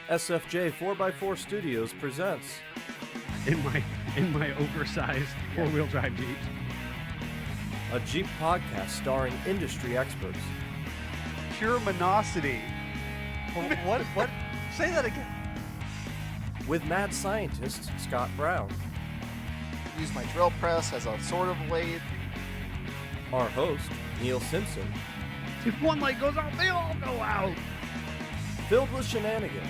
SFJ 4x4 Studios presents in my oversized four-wheel drive Jeep. a Jeep podcast starring industry experts. Pure monosity. What? Say that again. With mad scientist Scott Brown, Use my drill press as a sword of blade. our host Neil Simpson, If one light goes out, they all go out. filled with shenanigans.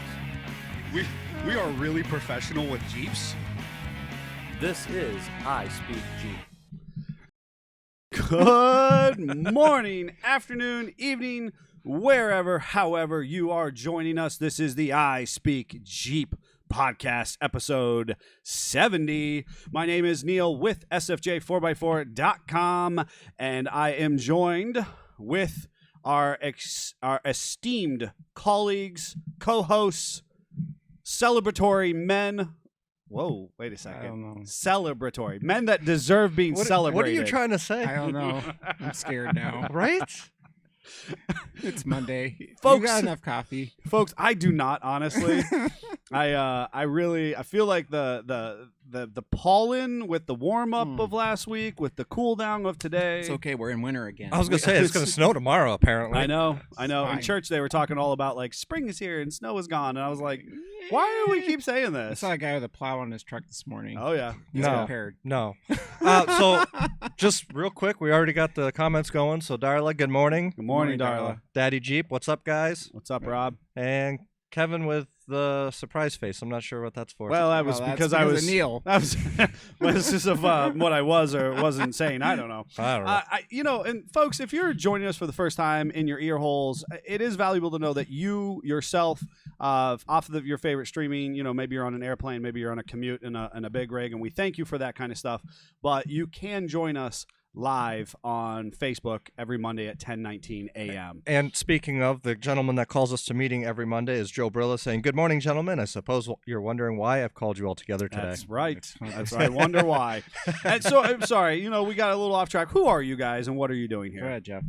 We are really professional with Jeeps. This is I Speak Jeep. Good morning, afternoon, evening, wherever, however you are joining us. This is the I Speak Jeep podcast, episode 70. My name is Neil with SFJ4x4.com, and I am joined with our esteemed colleagues, co-hosts, celebratory men. Whoa, wait a second. I don't know. Celebratory. Men that deserve being celebrated. What are you trying to say? I don't know. I'm scared now. Right? It's Monday. Folks- You got enough coffee. Folks, I do not, honestly. I feel like the pollen with the warm up of last week, with the cool down of today. It's okay. We're in winter again. I was going to say, it's going to snow tomorrow, apparently. I know. In fine. church, they were talking all about like spring is here and snow is gone, and I was like, why do we keep saying I this? saw a guy with a plow on his truck this morning. Oh yeah, He's No. prepared. No. So, just real quick, we already got the comments going. So, Darla, good morning. good morning, Morning, Darla. Daddy Jeep, what's up, guys? What's up, Rob? And Kevin with the surprise face. I'm not sure what that's for. Well, that was Well, that's because I because was of Neil. That was was just of what I was or wasn't saying. I don't know. I don't know. And folks, if you're joining us for the first time in your ear holes, it is valuable to know that you yourself, off of your favorite streaming, maybe you're on an airplane, maybe you're on a commute in a big rig, and we thank you for that kind of stuff. But you can join us live on Facebook every Monday at 10:19 a.m. And speaking of, the gentleman that calls us to meeting every Monday is Joe Brilla saying, good morning, gentlemen. I suppose you're wondering why I've called you all together today. That's right. That's That's I wonder why. And so I'm sorry. We got a little off track. Who are you guys, and what are you doing Go here? ahead, Jeff.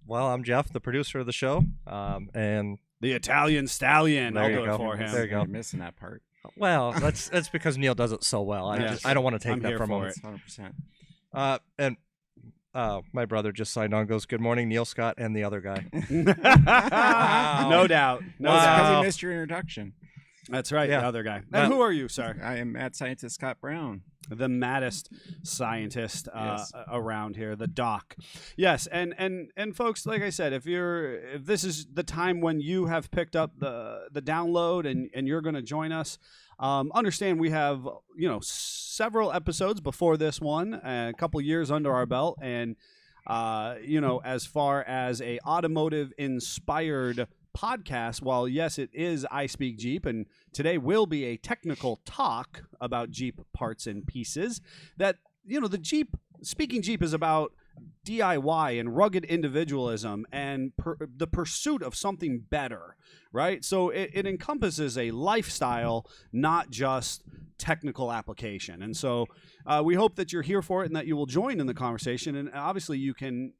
Well, I'm Jeff, the producer of the show. And, The Italian Stallion. There I'll you do go. it for him. There you go. You're missing that part. well, that's because Neil does it so well. Yes. I don't want to take I'm that here from for him. it. 100%. And my brother just signed on, goes, good morning, Neil Scott, and the other guy. No doubt. No That's doubt. because Wow. you missed your introduction. That's right. Yeah. The other guy. Matt- And who are you, sir? I am mad scientist Scott Brown. The maddest scientist Yes. around here, the doc. Yes, and folks, like I said, if this is the time when you have picked up the download and you're going to join us, understand we have several episodes before this one, a couple years under our belt, and as far as a automotive inspired podcast, while yes, it is I Speak Jeep, and today will be a technical talk about Jeep parts and pieces, that the Speaking Jeep is about DIY and rugged individualism and the pursuit of something better, right? So it encompasses a lifestyle, not just technical application. And so we hope that you're here for it and that you will join in the conversation. And obviously you can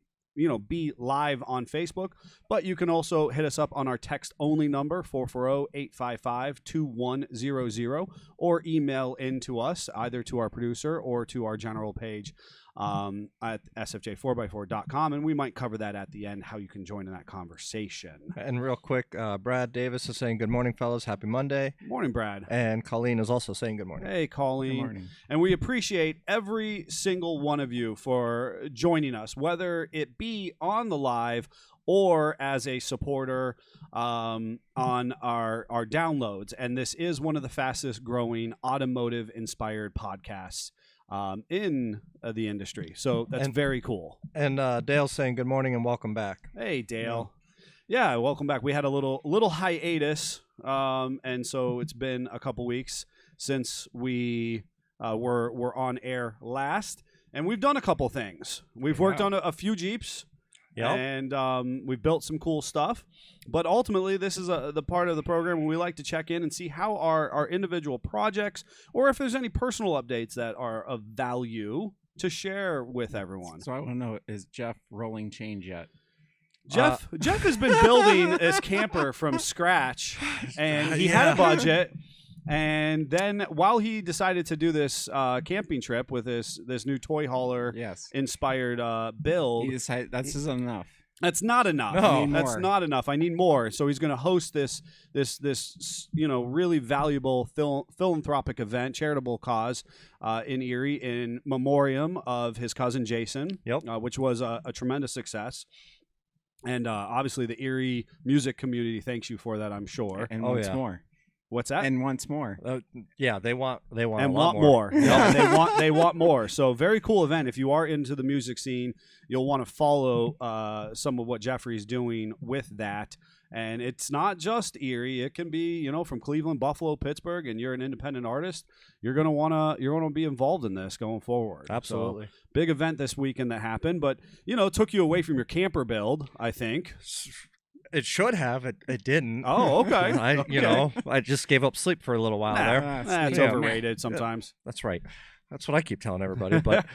be live on Facebook, but you can also hit us up on our text-only number, 440-855-2100, or email into us, either to our producer or to our general page at sfj4x4.com, and we might cover that at the end, how you can join in that conversation. And real quick, Brad Davis is saying, good morning, fellas. Happy Monday. Morning, Brad. And Colleen is also saying good morning. Hey, Colleen. Good morning. And we appreciate every single one of you for joining us, whether it be on the live or as a supporter on our downloads. And this is one of the fastest growing automotive inspired podcasts in the industry. So that's And- very cool. And Dale's saying good morning and welcome back. Hey, Dale. Yeah, welcome back. We had a little hiatus, and so it's been a couple weeks since we were on air last, and we've done a couple things. We've worked on a few Jeeps, Yep. and we've built some cool stuff. But ultimately, this is the part of the program where we like to check in and see how our individual projects, or if there's any personal updates that are of value to share with everyone. So I want to know, is Jeff rolling change yet? Jeff has been building this camper from scratch, and he had a budget. And then while he decided to do this camping trip with this new toy hauler Yes. inspired build, He decided that's isn't enough. that's not enough. No. That's more. not enough. I need more. So he's going to host this really valuable philanthropic event, charitable cause in Erie in memoriam of his cousin Jason. Yep. Which was a tremendous success. And obviously the Erie music community thanks you for that, I'm sure. And Oh, once yeah. more. What's that? And once more. Yeah, they want a and lot want more. Yep. Yeah, they want more. So very cool event. If you are into the music scene, you'll want to follow some of what Jeffrey's doing with that. And it's not just Erie. It can be, from Cleveland, Buffalo, Pittsburgh, and you're an independent artist. You're gonna be involved in this going forward. Absolutely. So, big event this weekend that happened, but it took you away from your camper build, I think. It should have. It didn't. Oh, okay. I just gave up sleep for a little while there. That's Yeah. overrated sometimes. That's right. That's what I keep telling everybody. But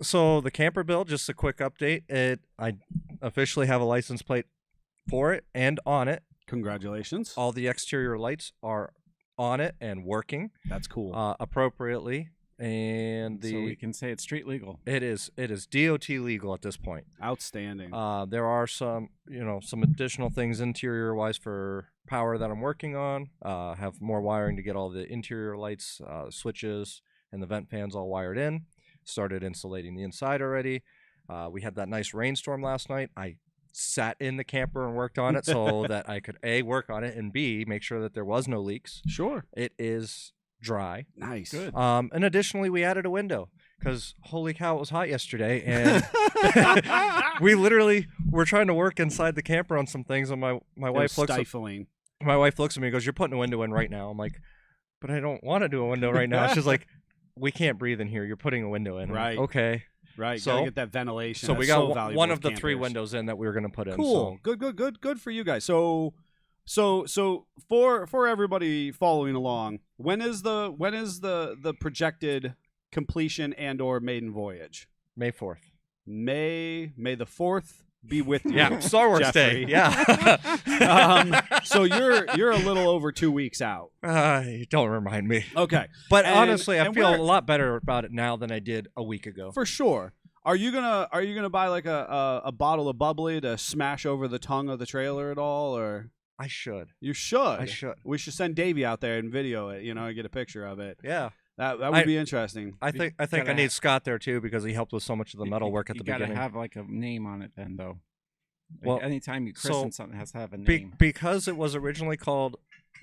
so the camper build, just a quick update. I officially have a license plate for it and on it. Congratulations. All the exterior lights are on it and working That's cool. appropriately. And So we can say it's street legal. it is DOT legal at this point. Outstanding. There are some additional things interior wise for power that I'm working on. Have more wiring to get all the interior lights, switches, and the vent fans all wired in. Started insulating the inside already. We had that nice rainstorm last night. I sat in the camper and worked on it so that I could A, work on it, and B, make sure that there was no leaks. Sure. It is dry. Nice. Good. And additionally, we added a window because holy cow, it was hot yesterday, and we literally were trying to work inside the camper on some things. And my wife looks stifling. at me and goes, "You're putting a window in right now." I'm like, "But I don't want to do a window right now." She's like, "We can't breathe in here. You're putting a window in." I'm like, Right. okay. Right. So- Gotta get that ventilation. So That's we got valuable one with of the three campers. windows in that we were going to put in. Cool. So Good for you guys. So for everybody following along, when is the projected completion and or maiden voyage? May 4th. May the 4th be with you. Yeah, Star Wars Jeffrey. Day. Yeah. So you're a little over 2 weeks out. Don't remind me. Okay. But And- honestly, I and feel where- a lot better about it now than I did a week ago. For sure. Are you gonna buy like a bottle of bubbly to smash over the tongue of the trailer at all, or I should. you should? I should. We should send Davey out there and video it. Get a picture of it. Yeah. That would I- be interesting. I think I gotta need have- Scott there too because he helped with so much of the metal work at the You gotta beginning. have like a name on it then, though. Well, Like, anytime you so christen something, it has to have a Be- name. because it was originally called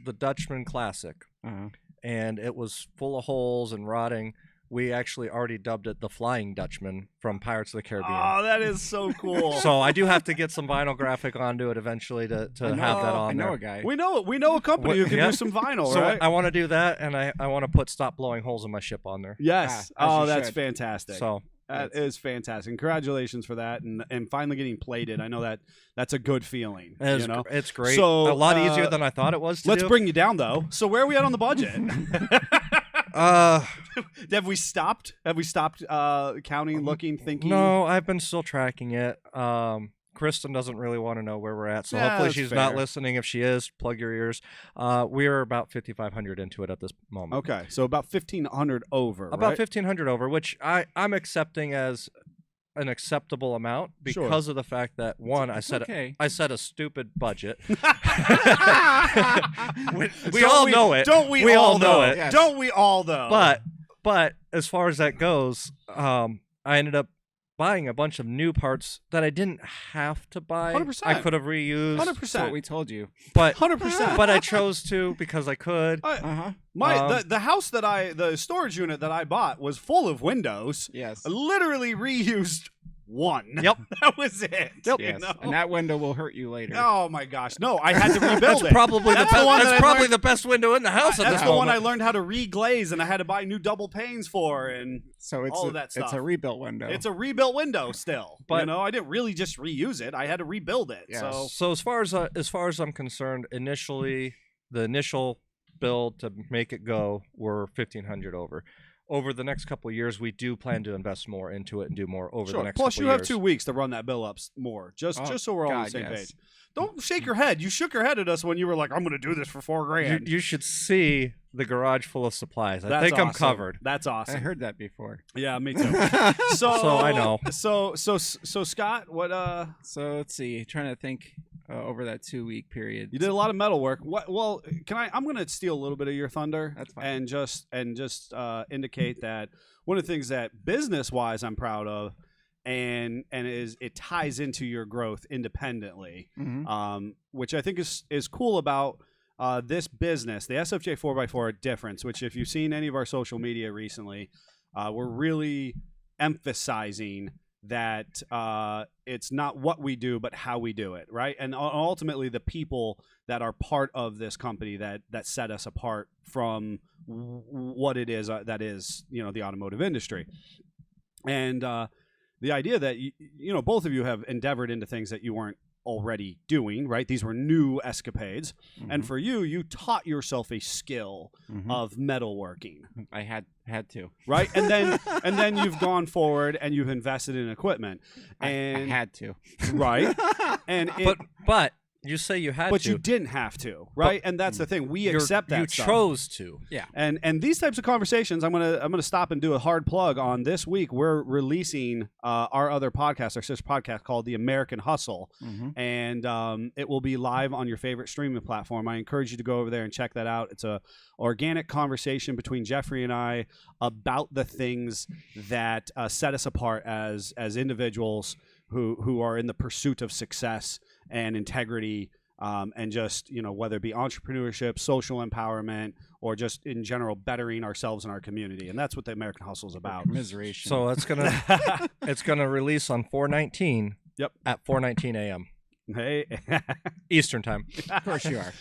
the Dutchman Classic Uh-huh. and it was full of holes and rotting. We actually already dubbed it the Flying Dutchman from Pirates of the Caribbean. Oh, that is so cool. So I do have to get some vinyl graphic onto it eventually to I know- have that on I know there. a guy. we know a company What- who can yeah. do some vinyl, So right? I want to do that, and I want to put Stop Blowing Holes in My Ship on there. Yes. Ah, as Oh, you that's should. fantastic. So That is fantastic. Congratulations for that, and finally getting plated. I know that's a good feeling. it's great. So, a lot easier than I thought it was to Let's do. bring you down though. So where are we at on the budget? Have we stopped? Have we stopped counting, looking, thinking? No, I've been still tracking it. Kristen doesn't really want to know where we're at, so Yeah, hopefully that's she's not fair. listening. If she is, plug your ears. We are about 5,500 into it at this moment. Okay, so about 1,500 over. About right? 1,500 over, which I'm accepting as an acceptable amount Sure. because of the fact that one, It's okay. I set a stupid budget. we Don't all know it. Don't we, We all all know it. Yes. Don't we all though? But as far as that goes, I ended up buying a bunch of new parts that I didn't have to buy. 100%. I could have reused. 100%. That's what we told you. But 100%. but I chose to because I could. Uh-huh. The house the storage unit that I bought was full of windows. Yes. I literally reused one. Yep. That was it. Yep. Yes. You know? And that window will hurt you later. Oh my gosh! No, I had to rebuild That's it. probably That's the the one best. that That's I probably learned- the best window in the house at That's this the one I moment. learned how to reglaze, and I had to buy new double panes for, and So it's all a, of that it's stuff. a rebuilt window. it's a rebuilt window still. But- I didn't really just reuse it; I had to rebuild it. Yes. So So as far as I'm concerned, the initial build to make it go were 1,500 over. over the next couple of years, we do plan to invest more into it and do more over the next Plus, couple you of have years. 2 weeks to run that bill up more. Just so we're all on the God, same yes. page. Don't shake your head. You shook your head at us when you were like, "I'm going to do this for $4,000." You should see the garage full of supplies. I That's think I'm awesome. covered. That's I awesome. heard that before. Yeah, me too. So I know. So Scott, what So let's see. Trying to think over that 2-week period. you did a lot of metal work. What? Well, I'm going to steal a little bit of your thunder. That's fine. And just indicate that one of the things that business wise I'm proud of, and it ties into your growth independently, Mhm. which I think is cool about this business. The SFJ 4x4 difference, which if you've seen any of our social media recently, we're really emphasizing that it's not what we do, but how we do it, right? And ultimately, the people that are part of this company that set us apart from what it is that is, the automotive industry. And the idea that both of you have endeavored into things that you weren't already doing, right? These were new escapades. And for you taught yourself a skill of metalworking, I had to. right? And then you've gone forward and you've invested in equipment, and I had to. right? And But you say you had but to. you didn't have to, right? And that's the thing. We accept that You stuff. chose to. Yeah. And these types of conversations, I'm gonna stop and do a hard plug on this week. We're releasing our other podcast, our sister podcast called The American Hustle, and it will be live on your favorite streaming platform. I encourage you to go over there and check that out. It's a organic conversation between Jeffrey and I about the things that set us apart as individuals who are in the pursuit of success and integrity, and just whether it be entrepreneurship, social empowerment, or just in general bettering ourselves and our community. And that's what the American Hustle is about. Commiseration. So it's gonna release on 4/19. Yep. At 4:19 a.m. Hey, Eastern time. of course you are.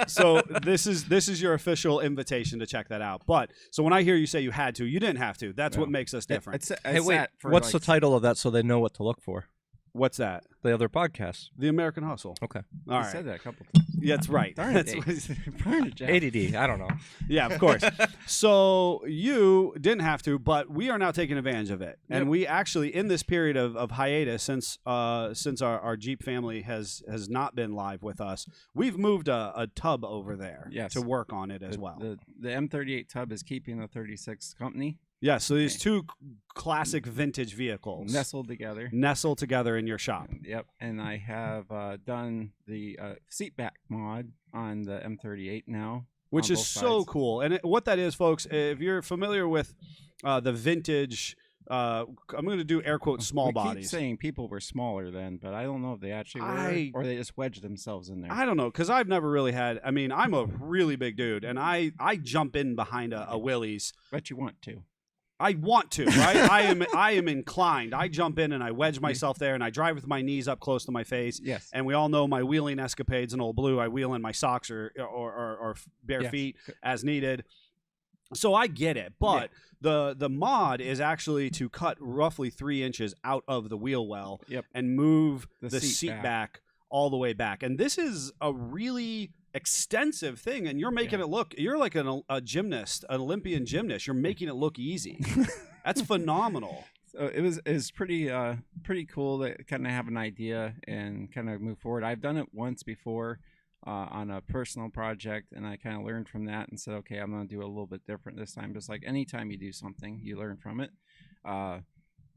so this is your official invitation to check that out. But so when I hear you say you had to, you didn't have to. That's what makes us different. Hey, wait. What's the title of that so they know what to look for? What's that? The other podcast. The American Hustle. Okay. All I right. said that a couple times. Yeah, that's right. Darn it, That's Dave. Darn it, Jeff. ADD. I don't know. Yeah, of course. So you didn't have to, but we are now taking advantage of it. And we actually, in this period of hiatus, since our Jeep family has not been live with us, we've moved a tub over there to work on it as well. The M38 tub is keeping the 36 company. Yeah, so these two classic vintage vehicles Nestled together. in your shop. Yep. And I have done the seat back mod on the M38 now. Which on is both so sides. cool. And what that is, folks, if you're familiar with the vintage, I'm going to do air quote small we bodies. keep saying people were smaller then, but I don't know if they actually were, or they just wedged themselves in there. I don't know, because I've never really had. I mean, I'm a really big dude, and I jump in behind a Willys. Bet you want to. I want to, right? I am inclined. I jump in and I wedge myself there, and I drive with my knees up close to my face. Yes. And we all know my wheeling escapades in Old Blue. I wheel in my socks or bare feet as needed. So I get it, but the mod is actually to cut roughly 3 inches out of the wheel well and move the seat back all the way back. And this is a really extensive thing, and you're making it look, you're like a gymnast, an Olympian gymnast. You're making it look easy. That's phenomenal. So it was pretty cool to kind of have an idea and kind of move forward. I've done it once before on a personal project, and I kind of learned from that and said, okay, I'm going to do it a little bit different this time. Just like anytime you do something, you learn from it.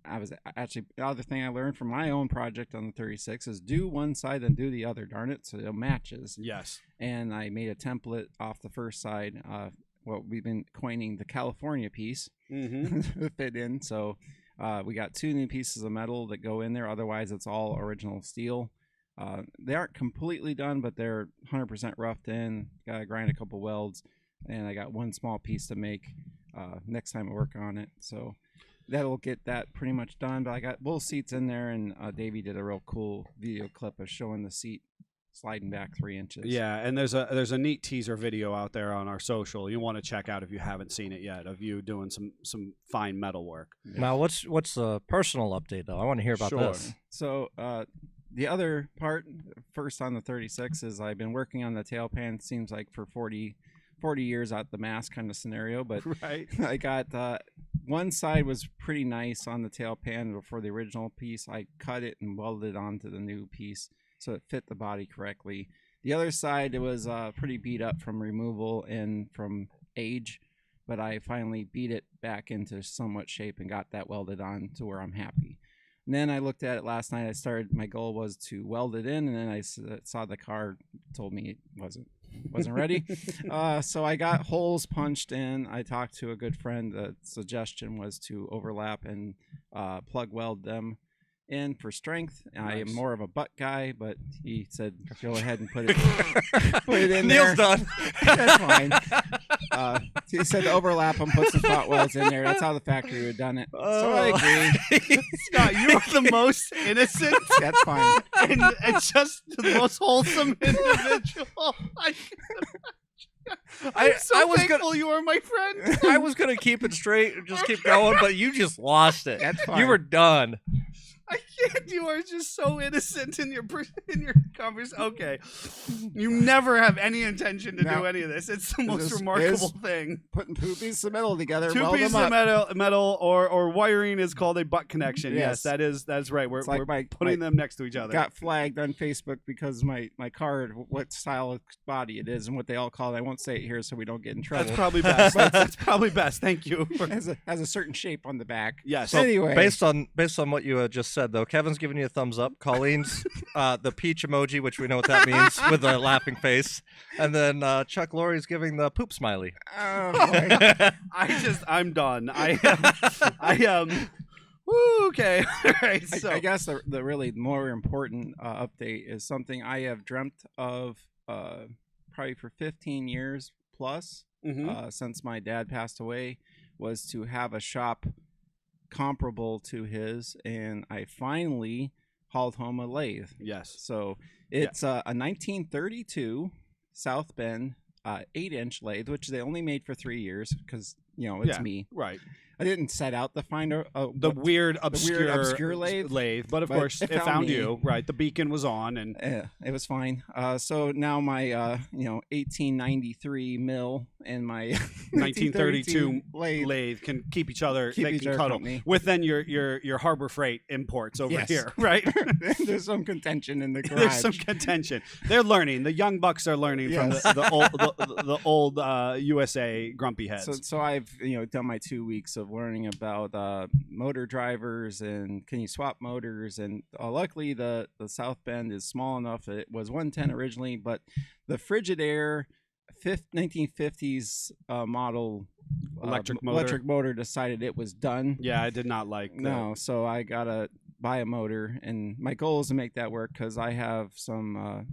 I was actually, the other thing I learned from my own project on the 36 is do one side and do the other, darn it, so it matches. Yes. And I made a template off the first side, what we've been coining the California piece to fit in. So we got 2 new pieces of metal that go in there. Otherwise, it's all original steel. They aren't completely done, but they're 100% roughed in. Got to grind a couple welds, and I got 1 small piece to make next time I work on it. So that'll get that pretty much done. But I got both seats in there, and Davey did a real cool video clip of showing the seat sliding back 3 inches. Yeah, and there's a neat teaser video out there on our social you want to check out if you haven't seen it yet, of you doing some fine metal work. Now, what's the personal update though? I want to hear about this. So the other part, first on the 36, is I've been working on the tail pan. Seems like for 40 40 years out the mask kind of scenario, but Right. I got one side was pretty nice on the tail pan for the original piece. I cut it and welded it onto the new piece so it fit the body correctly. The other side, it was pretty beat up from removal and from age, but I finally beat it back into somewhat shape and got that welded on to where I'm happy. And then I looked at it last night. My goal was to weld it in, and then I saw the car told me it wasn't ready. So I got holes punched in. I talked to a good friend. The suggestion was to overlap and plug weld them in for strength. I am more of a butt guy, but he said go ahead and put it in Neil's there. done. That's fine. He said overlap them, put some spot welds in there. That's how the factory would have done it. So I agree. Scott, you are the most innocent That's fine. and just the most wholesome individual. I'm so I was thankful you are my friend. I was gonna keep it straight and just keep going, but you just lost it. That's fine. You were done. I can't. You are just so innocent in your conversation. Okay, you never have any intention to No. do any of this. It's the most This remarkable is thing. Putting two pieces of metal together, Two weld pieces them up. of metal or wiring is called a butt connection. Yes, Yes. that's right. We're It's like we're putting them next to each other. Got flagged on Facebook because my car, what style of body it is and what they all call it. I won't say it here so we don't get in trouble. That's probably best. That's probably best. Thank you. has a certain shape on the back. Yes. So anyway, Based on what you just said, though, Kevin's giving you a thumbs up. Colleen's the peach emoji, which we know what that means, with a laughing face, and then Chuck Lorre's giving the poop smiley. oh, boy. I'm done. Woo, okay. All right. So I guess the really more important update is something I have dreamt of probably for 15 years plus since my dad passed away, was to have a shop comparable to his, and I finally hauled home a lathe. yes. So it's a 1932 South Bend 8-inch lathe, which they only made for 3 years because it's Yeah. me. Right. I didn't set out to find The weird obscure lathe. But of But course it it found found me. you. Right. The beacon was on, and It was fine. So now my 1893 mill and my 1932 lathe. lathe can keep each other. Keep They each can other cuddle company. with then your Harbor Freight imports over Yes. here. Right. There's some contention in the garage. There's some contention. They're learning. The young bucks are learning Yes. from the old USA grumpy heads. So I've done my 2 weeks of learning about motor drivers and can you swap motors, and luckily the South Bend is small enough. It was 110 originally, but the Frigidaire 1950s model Electric motor. electric motor decided it was done. Yeah, I did not like that. No, so I gotta buy a motor, and my goal is to make that work because I have some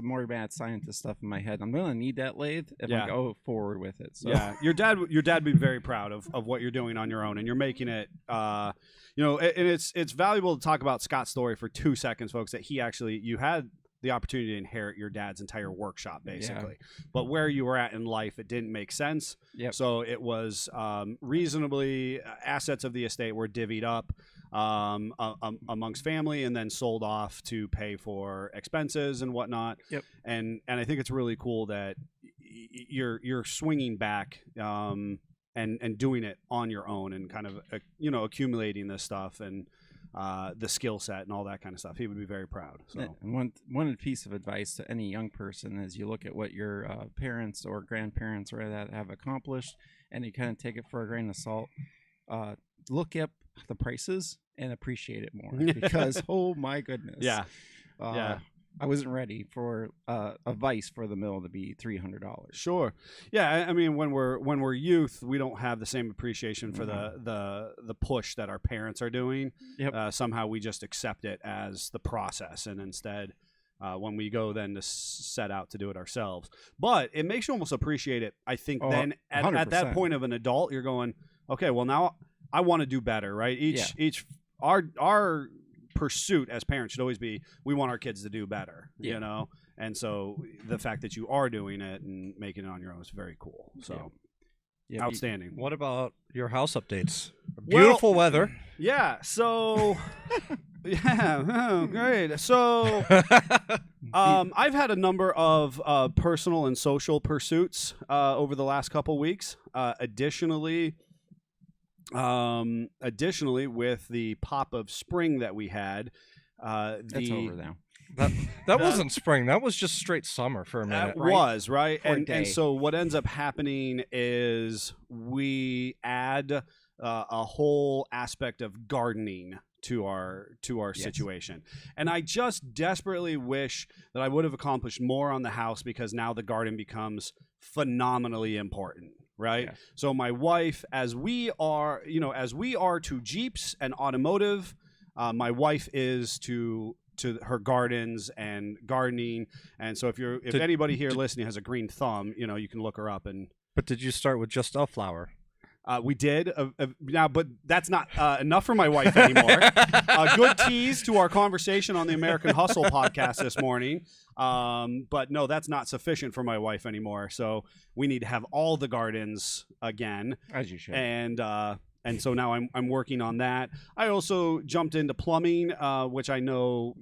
more mad scientist stuff in my head. I'm gonna need that lathe if Yeah. I go forward with it. So Yeah, your dad would be very proud of what you're doing on your own, and you're making it. And it's valuable to talk about Scott's story for 2 seconds, folks. That you had the opportunity to inherit your dad's entire workshop, basically. But where you were at in life, it didn't make sense. Yep. So it was reasonably assets of the estate were divvied up amongst family and then sold off to pay for expenses and whatnot. Yep. And I think it's really cool that you're swinging back and doing it on your own and kind of accumulating this stuff and the skill set and all that kind of stuff. He would be very proud. So And one piece of advice to any young person is you look at what your parents or grandparents or that have accomplished, and you kind of take it for a grain of salt. Look up the prices and appreciate it more because oh my goodness, yeah. Yeah. I wasn't ready for a vise for the mill to be $300. Sure. Yeah, I mean when we're youth, we don't have the same appreciation for the push that our parents are doing. Yep. Somehow we just accept it as the process, and instead when we go then to set out to do it ourselves. But it makes you almost appreciate it. I think then at that 100%. point of an adult, you're going, okay, well now I want to do better, right? Our pursuit as parents should always be we want our kids to do better, and so the fact that you are doing it and making it on your own is very cool. So Yeah, outstanding. What about your house updates? Beautiful weather. Yeah, so yeah, oh, great. So I've had a number of personal and social pursuits over the last couple weeks. Additionally, with the pop of spring that we had, That's over now. That wasn't spring. That was just straight summer for a minute. That was right, For a and day. so what ends up happening is we add a whole aspect of gardening to our Yes. situation, and I just desperately wish that I would have accomplished more on the house because now the garden becomes phenomenally important. Right. Yeah. So my wife, as we are to Jeeps and automotive, my wife is to her gardens and gardening. And so if anybody here listening has a green thumb, you can look her up. And But did you start with just a flower? we did now, but that's not enough for my wife anymore. Good tease to our conversation on the American Hustle podcast this morning. But no, that's not sufficient for my wife anymore. So we need to have all the gardens again. As you should. And so now I'm working on that. I also jumped into plumbing, which I know,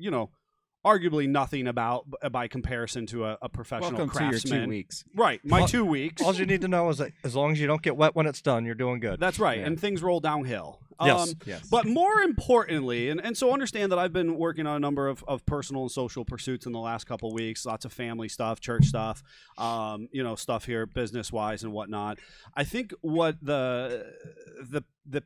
arguably nothing about by comparison to a professional Welcome craftsman. to your 2 weeks. Right, my Well, 2 weeks. All you need to know is that as long as you don't get wet when it's done, you're doing good. That's right, Yeah. and things roll downhill. Yes. Yes. But more importantly, and so understand that I've been working on a number of personal and social pursuits in the last couple of weeks, lots of family stuff, church stuff, stuff here business-wise and whatnot. I think what the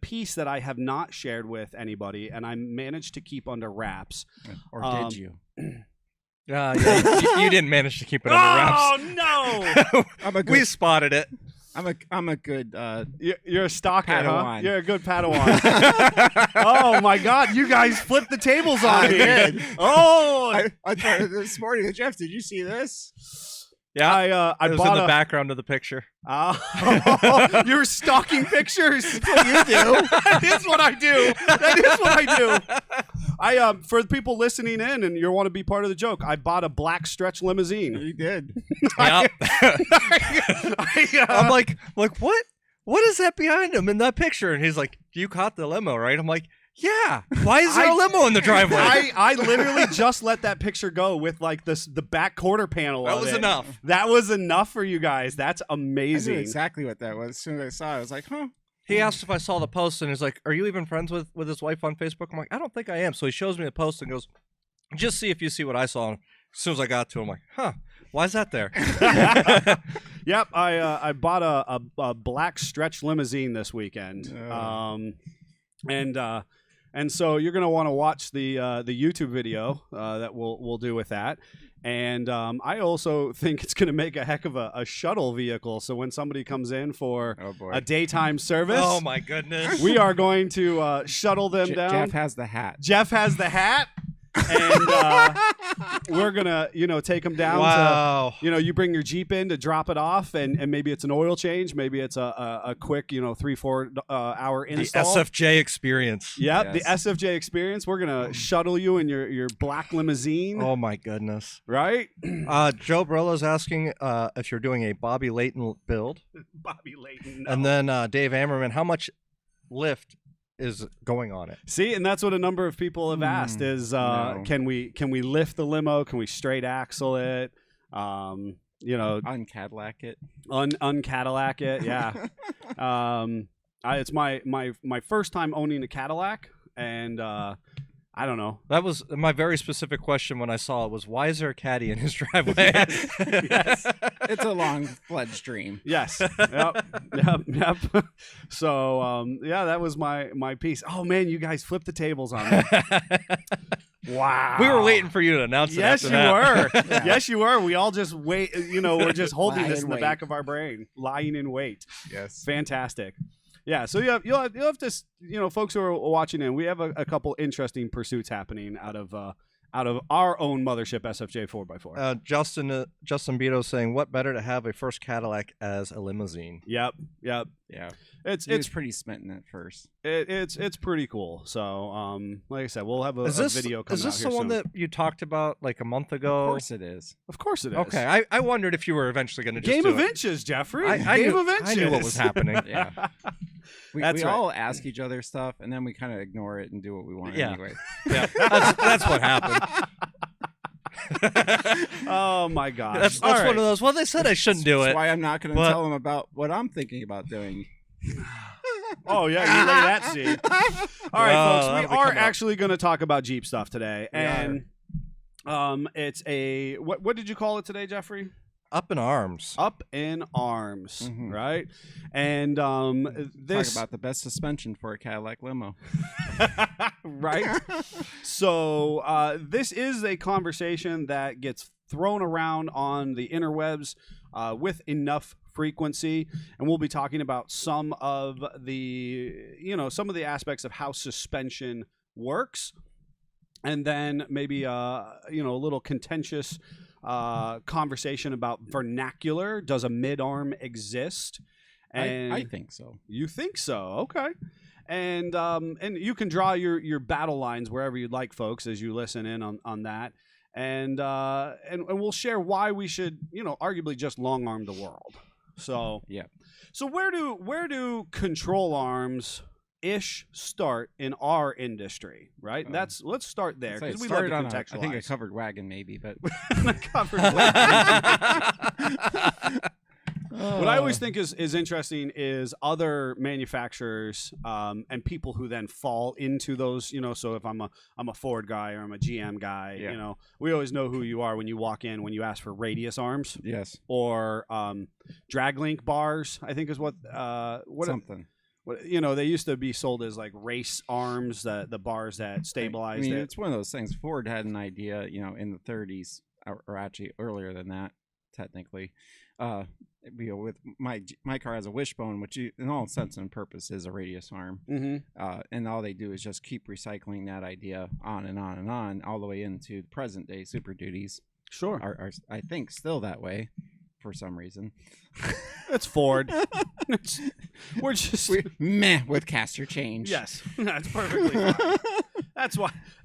piece that I have not shared with anybody and I managed to keep under wraps. Or did you? Yeah, you didn't manage to keep it under wraps. no! I'm a We spotted it. I'm a good You're a stalker, huh? Padawan. You're a good Padawan. Oh, my God. You guys flipped the tables on I me. did. Oh! I thought this morning, Jeff, did you see this? Yeah, I it was bought in the background of the picture. You're stalking pictures. That's what you do. That is what I do. That is what I do. I for the people listening in and you want to be part of the joke, I bought a black stretch limousine. You did. Yep. I, I'm like, what? What is that behind him in that picture? And he's like, you caught the limo, right? I'm like, yeah. Why is there a limo in the driveway? I literally just let that picture go with like the back quarter panel. That of was it. enough. That was enough for you guys. That's I amazing. knew exactly what that was. As soon as I saw it, I was like, huh. He asked if I saw the post, and he's like, are you even friends with his wife on Facebook? I'm like, I don't think I am. So he shows me the post and goes, just see if you see what I saw. And as soon as I got to him, I'm like, huh, why is that there? Yep, I bought a black stretch limousine this weekend, and so you're gonna want to watch the YouTube video that we'll do with that. And I also think it's gonna make a heck of a shuttle vehicle. So when somebody comes in for Oh boy. a daytime service, Oh, my goodness. we are going to shuttle them down. Jeff has the hat. Jeff has the hat, and we're gonna take them down to. Wow. You bring your Jeep in to drop it off, and maybe it's an oil change, maybe it's a quick 3-4 hour The install. SFJ experience. Yep, Yes. the SFJ experience. We're gonna shuttle you in your black limousine, Oh, my goodness. right? Joe Brillo's asking if you're doing a Bobby Layton build. Bobby Layton. And then Dave Ammerman, how much lift is going on it? See, and that's what a number of people have asked: is no. can we lift the limo? Can we straight axle it? Uncadillac it. Uncadillac it, yeah. It's my first time owning a Cadillac, and I don't know. That was my very specific question when I saw it was, why is there a caddy in his driveway? Yes. It's a long-fledged dream. Yes. Yep. So yeah, that was my piece. Oh man, you guys flipped the tables on me. Wow. We were waiting for you to announce it. Yes, after you that. were. Yes, you were. We all just wait. We're just holding Lying this in in the wait. back of our brain, lying in wait. Yes. Fantastic. Yeah, so you'll have to folks who are watching in. We have a couple interesting pursuits happening out of our own mothership SFJ 4x4. Justin Beto saying, what better to have a first Cadillac as a limousine? Yep. Yeah. It's He was pretty smitten at first. it's pretty cool. So like I said, we'll have a video coming Is this out the here one soon. that you talked about like a month ago? Of course it is. Of course it is. Okay, I wondered if you were eventually going to just Game do of it. Inches, Jeffrey. I Game knew, of Inches. I knew what was happening. Yeah. We That's right. all ask each other stuff, and then we kind of ignore it and do what we want Yeah. anyway. Yeah, that's what happened. Oh my gosh. That's All one right. of those. Well, they said I shouldn't do That's it. why I'm not going to But- tell them about what I'm thinking about doing. Oh yeah, you lay that seed. All right, Oh, folks, we that'll be are coming up. actually going to talk about Jeep stuff today, We and it's a what did you call it today, Jeffrey? Up in arms. Up in arms, Mhm. right? And this Talk about the best suspension for a Cadillac limo. right. So this is a conversation that gets thrown around on the interwebs with enough frequency, and we'll be talking about some of the aspects of how suspension works, and then maybe a little contentious conversation about vernacular. Does a mid-arm exist? And I think so. you think so? Okay. And you can draw your battle lines wherever you'd like, folks, as you listen in on that. And we'll share why we should, arguably just long arm the world. So Yeah. So where do control arms ish start in our industry, right? Let's start there So it because we love to started on contextualize. I think a covered wagon maybe, but Covered What I always think is interesting is other manufacturers and people who then fall into those, so if I'm a Ford guy or I'm a GM guy, Yeah. We always know who you are when you walk in, when you ask for radius arms yes, or drag link bars, I think is what something. they used to be sold as like race arms, the bars that stabilized I mean, it. it's one of those things. Ford had an idea, in the 30s, or actually earlier than that, technically. With my car has a wishbone, which in all sense and purpose is a radius arm, and all they do is just keep recycling that idea on and on and on, all the way into present day Super Duties. Sure. Are I think still that way, for some reason. It's Ford. We're just Meh with caster change. yes, that's perfectly fine.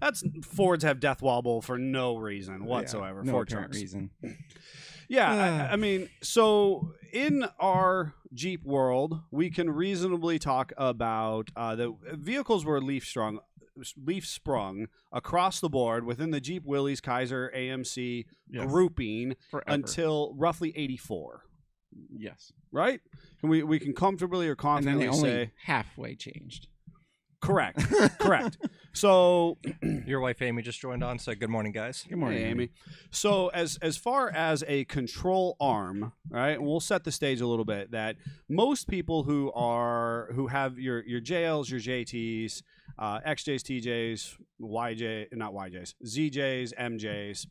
That's Fords have death wobble for no reason whatsoever. No Ford apparent trucks. reason. Yeah, I mean, so in our Jeep world, we can reasonably talk about the vehicles were leaf sprung across the board within the Jeep Willys Kaiser AMC Yes. grouping Forever. until roughly 84. Yes. Right? We can comfortably or And then confidently they only say halfway changed. correct. Correct. So Your wife Amy just joined on. Said good morning, guys. Good morning, hey, Amy. So as far as a control arm, right? And we'll set the stage a little bit. That most people who have your JLs, your JTs, XJs, TJs, ZJs, MJs,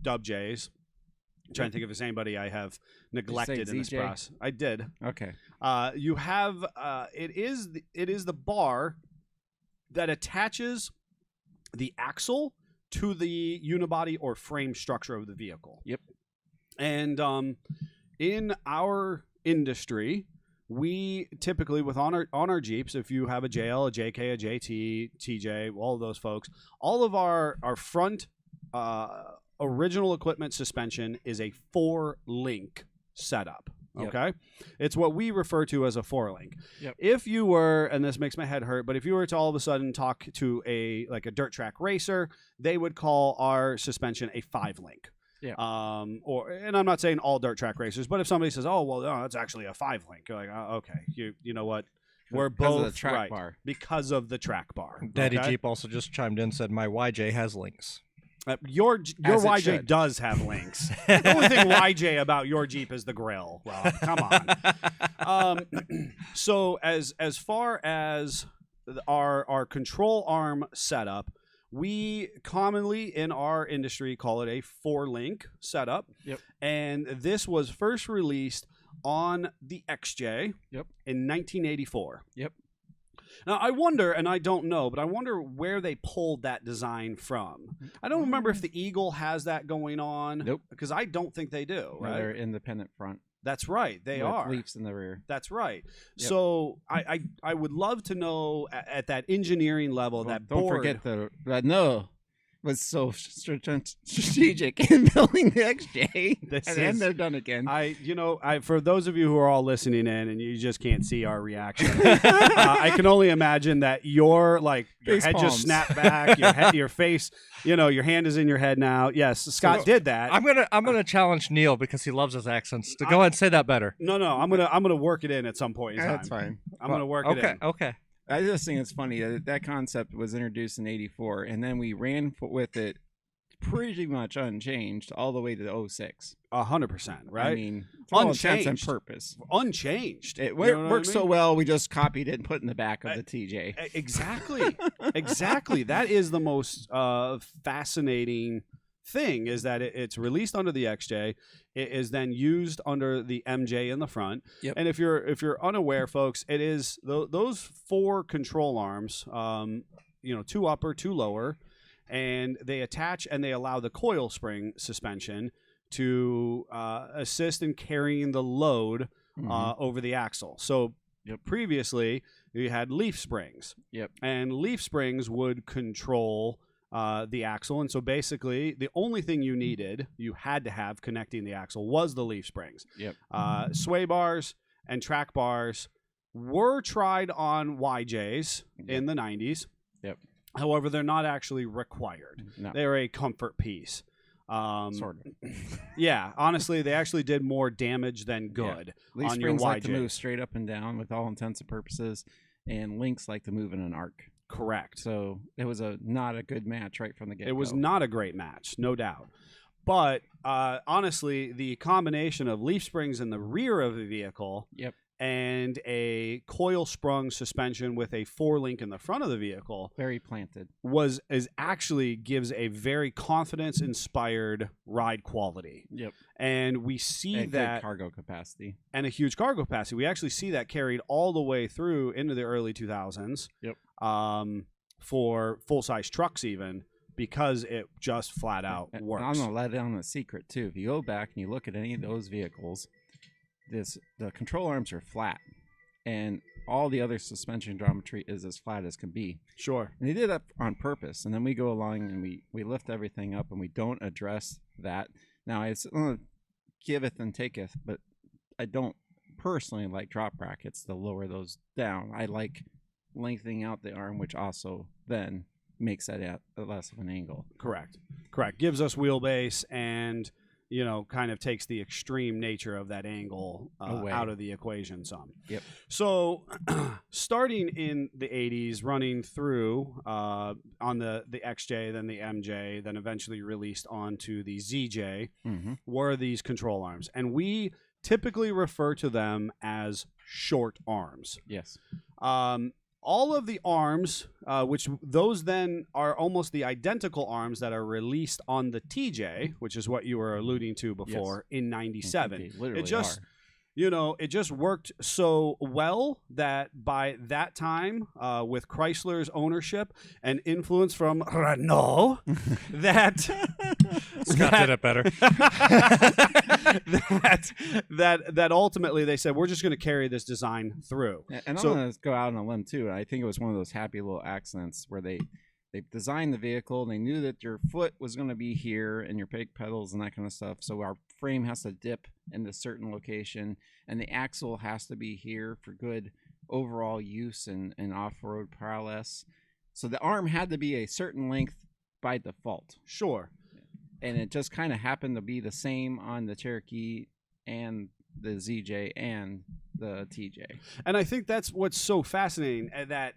Dub Js. I'm trying to think if there's anybody I have neglected in this ZJ? process. I did. Okay. You have it is the bar that attaches the axle to the unibody or frame structure of the vehicle. Yep. And in our industry, we typically on our Jeeps, if you have a JL, a JK, a JT, TJ, all of those folks, all of our front original equipment suspension is a 4-link setup. Yep. Okay, it's what we refer to as a 4-link. Yep. If you were, and this makes my head hurt, but if you were to all of a sudden talk to a dirt track racer, they would call our suspension a 5-link. Yeah. And I'm not saying all dirt track racers, but if somebody says, "Oh, well, no, that's actually a 5-link," you're like, oh, "Okay, you know what? We're Because both of the track right bar. because of the track bar." Daddy okay? Jeep also just chimed in. Said my YJ has links. Your As it YJ should. does have links. The only thing YJ about your Jeep is the grill. Well, come on. So as far as our control arm setup, we commonly in our industry call it a 4-link setup. Yep. And this was first released on the XJ Yep. in 1984. Yep. Now, I wonder, and I don't know, but I wonder where they pulled that design from. I don't remember if the Eagle has that going on. Nope. Because I don't think they do, No, right? they're independent front. That's right. They with are. leaves in the rear. That's right. Yep. So I would love to know at that engineering level, Well, that don't board. forget the no. was so strategic in building the XJ, and they're done again. For those of you who are all listening in and you just can't see our reaction, I can only imagine that your head just snapped back, your face, your hand is in your head now. Yes, Scott did that. I'm gonna challenge Neil because he loves his accents to go ahead and say that better. No, I'm gonna work it in at some point in time. That's fine. I'm gonna work it in. Okay. I just think it's funny that concept was introduced in '84, and then we ran with it pretty much unchanged all the way to 06. 100%, right? I mean, for all intents and purpose, unchanged. It worked so well, we just copied it and put it in the back of the TJ. Exactly, exactly. That is the most fascinating thing, is that it's released under the XJ. It is then used under the MJ in the front. Yep. And if you're unaware, folks, it is those 4 control arms, 2 upper, 2 lower, and they attach and they allow the coil spring suspension to assist in carrying the load over the axle. So previously you had leaf springs. Yep. And leaf springs would control the axle, and so basically the only thing you had to have connecting the axle was the leaf springs. Yep. Sway bars and track bars were tried on YJs in the 90s. Yep. However, they're not actually required. No. They're a comfort piece. Sort of. Yeah, honestly, they actually did more damage than good Leaf on your springs YJ. like to move straight up and down with all intents and purposes, and links like to move in an arc. Correct. So it was not a good match right from the get-go. It was not a great match, no doubt. But honestly, the combination of leaf springs in the rear of the vehicle and a coil sprung suspension with a 4-link in the front of the vehicle, very planted, actually gives a very confidence inspired ride quality. Yep. And we see that good cargo capacity and a huge cargo capacity. We actually see that carried all the way through into the early 2000s. Yep. For full size trucks even, because it just flat out works. I'm gonna let down a secret too. If you go back and you look at any of those vehicles, the control arms are flat, and all the other suspension geometry is as flat as can be. Sure. And they did that on purpose. And then we go along and we lift everything up and we don't address that. Now it's giveth and taketh, but I don't personally like drop brackets to lower those down. I like lengthening out the arm, which also then makes that at less of an angle. Correct. Gives us wheelbase and kind of takes the extreme nature of that angle out of the equation some. Yep. So starting in the 80s, running through on the XJ, then the MJ, then eventually released onto the ZJ, were these control arms. And we typically refer to them as short arms. Yes. All of the arms, which those then are almost the identical arms that are released on the TJ, which is what you were alluding to before, in 97. Literally it just worked so well that by that time, with Chrysler's ownership and influence from Renault, that Scott did it better. that ultimately they said, we're just going to carry this design through. And I'm going to go out on a limb too. I think it was one of those happy little accidents where they designed the vehicle and they knew that your foot was going to be here and your brake pedals and that kind of stuff. So our frame has to dip in a certain location and the axle has to be here for good overall use and off-road prowess. So the arm had to be a certain length by default. Sure. And it just kind of happened to be the same on the Cherokee and the ZJ and the TJ. And I think that's what's so fascinating, that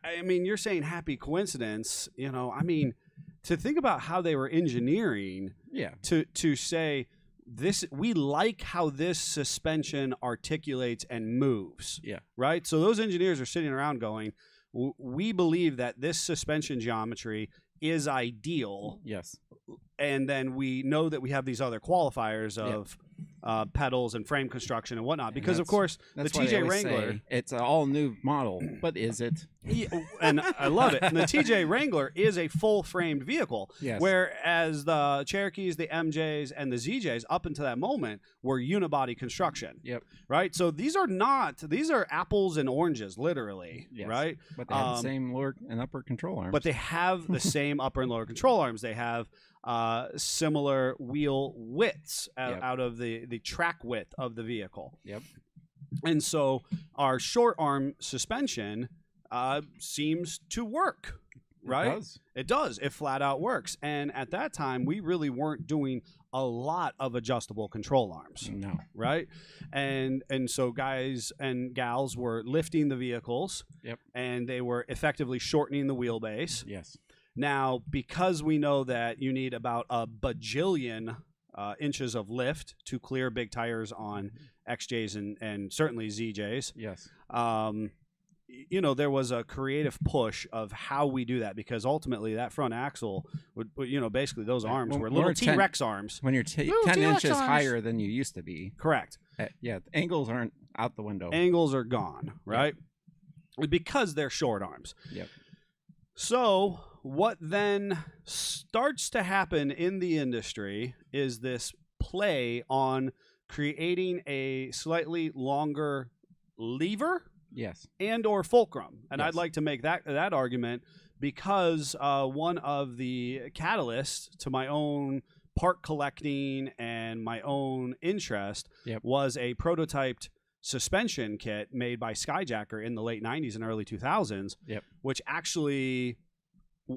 I mean, you're saying happy coincidence, I mean, to think about how they were engineering to say this, we like how this suspension articulates and moves. Yeah. Right. So those engineers are sitting around going, we believe that this suspension geometry is ideal. Yes. and then we know that we have these other qualifiers of pedals and frame construction and whatnot, because of course the That's why they TJ always Wrangler, say it's an all new model, but is it? and I love it. And the TJ Wrangler is a full framed vehicle, Yes. whereas the Cherokees, the MJs, and the ZJs up until that moment were unibody construction. Yep. Right. So these are apples and oranges, literally. Yes. Right. But they have the same lower and upper control arms. But they have the same upper and lower control arms. They have similar wheel widths out of the track width of the vehicle. Yep. And so our short arm suspension seems to work, right? It does. It flat out works. And at that time, we really weren't doing a lot of adjustable control arms. No. Right? And so guys and gals were lifting the vehicles. Yep. And they were effectively shortening the wheelbase. Yes. Now, because we know that you need about a bajillion inches of lift to clear big tires on XJs and certainly ZJs. Yes. There was a creative push of how we do that, because ultimately that front axle would basically those arms were little T-Rex arms. When you're 10 inches higher than you used to be. Correct. Yeah, the angles aren't out the window. Angles are gone, right? Yep. Because they're short arms. Yep. So what then starts to happen in the industry is this play on creating a slightly longer lever. Yes. And or fulcrum. And Yes. I'd like to make that argument because one of the catalysts to my own part collecting and my own interest was a prototyped suspension kit made by Skyjacker in the late 90s and early 2000s, which actually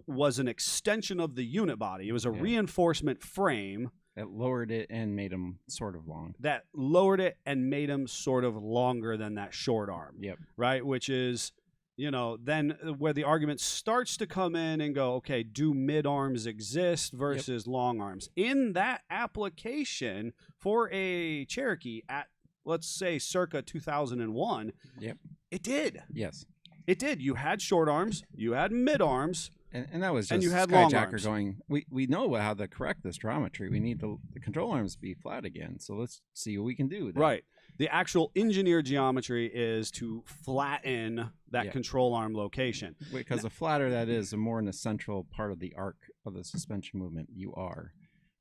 was an extension of the unit body. It was a reinforcement frame that lowered it and made them sort of long. That lowered it and made them sort of longer than that short arm. Yep. Right? Which is, then where the argument starts to come in and go, okay, do mid arms exist versus long arms? In that application for a Cherokee at, let's say, circa 2001, it did. Yes. It did. You had short arms, you had mid arms. And that was just and you had long Skyjacker arms. going, we know how to correct this geometry. We need the control arms to be flat again. So let's see what we can do with that. Right. The actual engineered geometry is to flatten that control arm location. Because the flatter that is, the more in the central part of the arc of the suspension movement you are,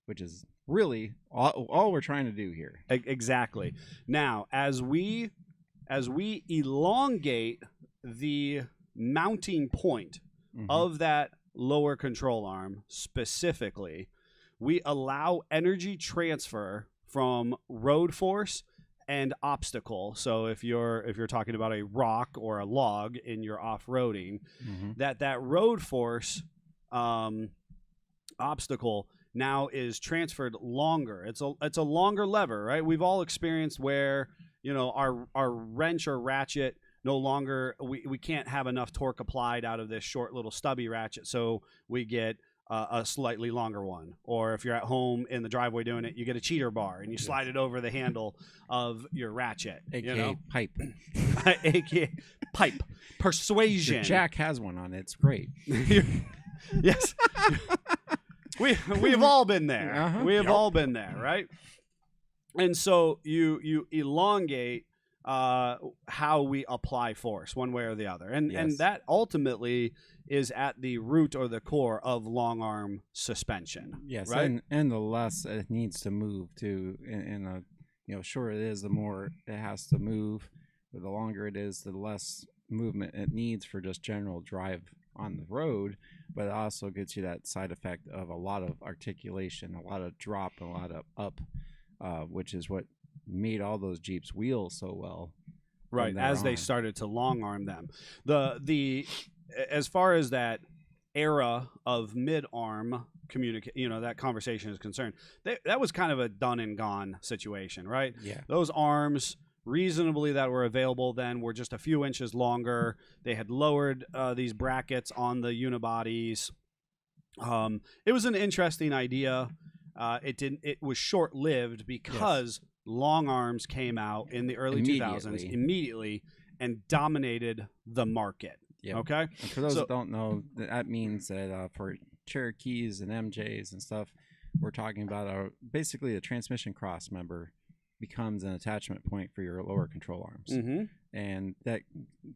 which is really all we're trying to do here. Exactly. Now, as we elongate the mounting point of that lower control arm specifically, we allow energy transfer from road force and obstacle. So if you're talking about a rock or a log in your off-roading, that road force obstacle now is transferred longer. It's a longer lever, right? We've all experienced where our wrench or ratchet no longer, we can't have enough torque applied out of this short little stubby ratchet, so we get a slightly longer one. Or if you're at home in the driveway doing it, you get a cheater bar and you slide it over the handle of your ratchet. AKA pipe. AKA pipe. Persuasion. Your Jack has one on it. It's great. Yes. We've all been there. We have all been there, right? And so you elongate how we apply force one way or the other. And that ultimately is at the root or the core of long arm suspension. Yes, right? and the less it needs to move to, and shorter it is, the more it has to move. But the longer it is, the less movement it needs for just general drive on the road. But it also gets you that side effect of a lot of articulation, a lot of drop, and a lot of up, which is what made all those Jeeps wheel so well. Right, as they started to long arm them. The as far as that era of mid arm that conversation is concerned, that was kind of a done and gone situation, right? Yeah. Those arms reasonably that were available then were just a few inches longer. They had lowered these brackets on the unibodies. It was an interesting idea. It was short lived because long arms came out in the early 2000s immediately and dominated the market. Yep. Okay. And for those that don't know, that means that for Cherokees and MJs and stuff, we're talking about basically a transmission cross member becomes an attachment point for your lower control arms. Mm-hmm. And that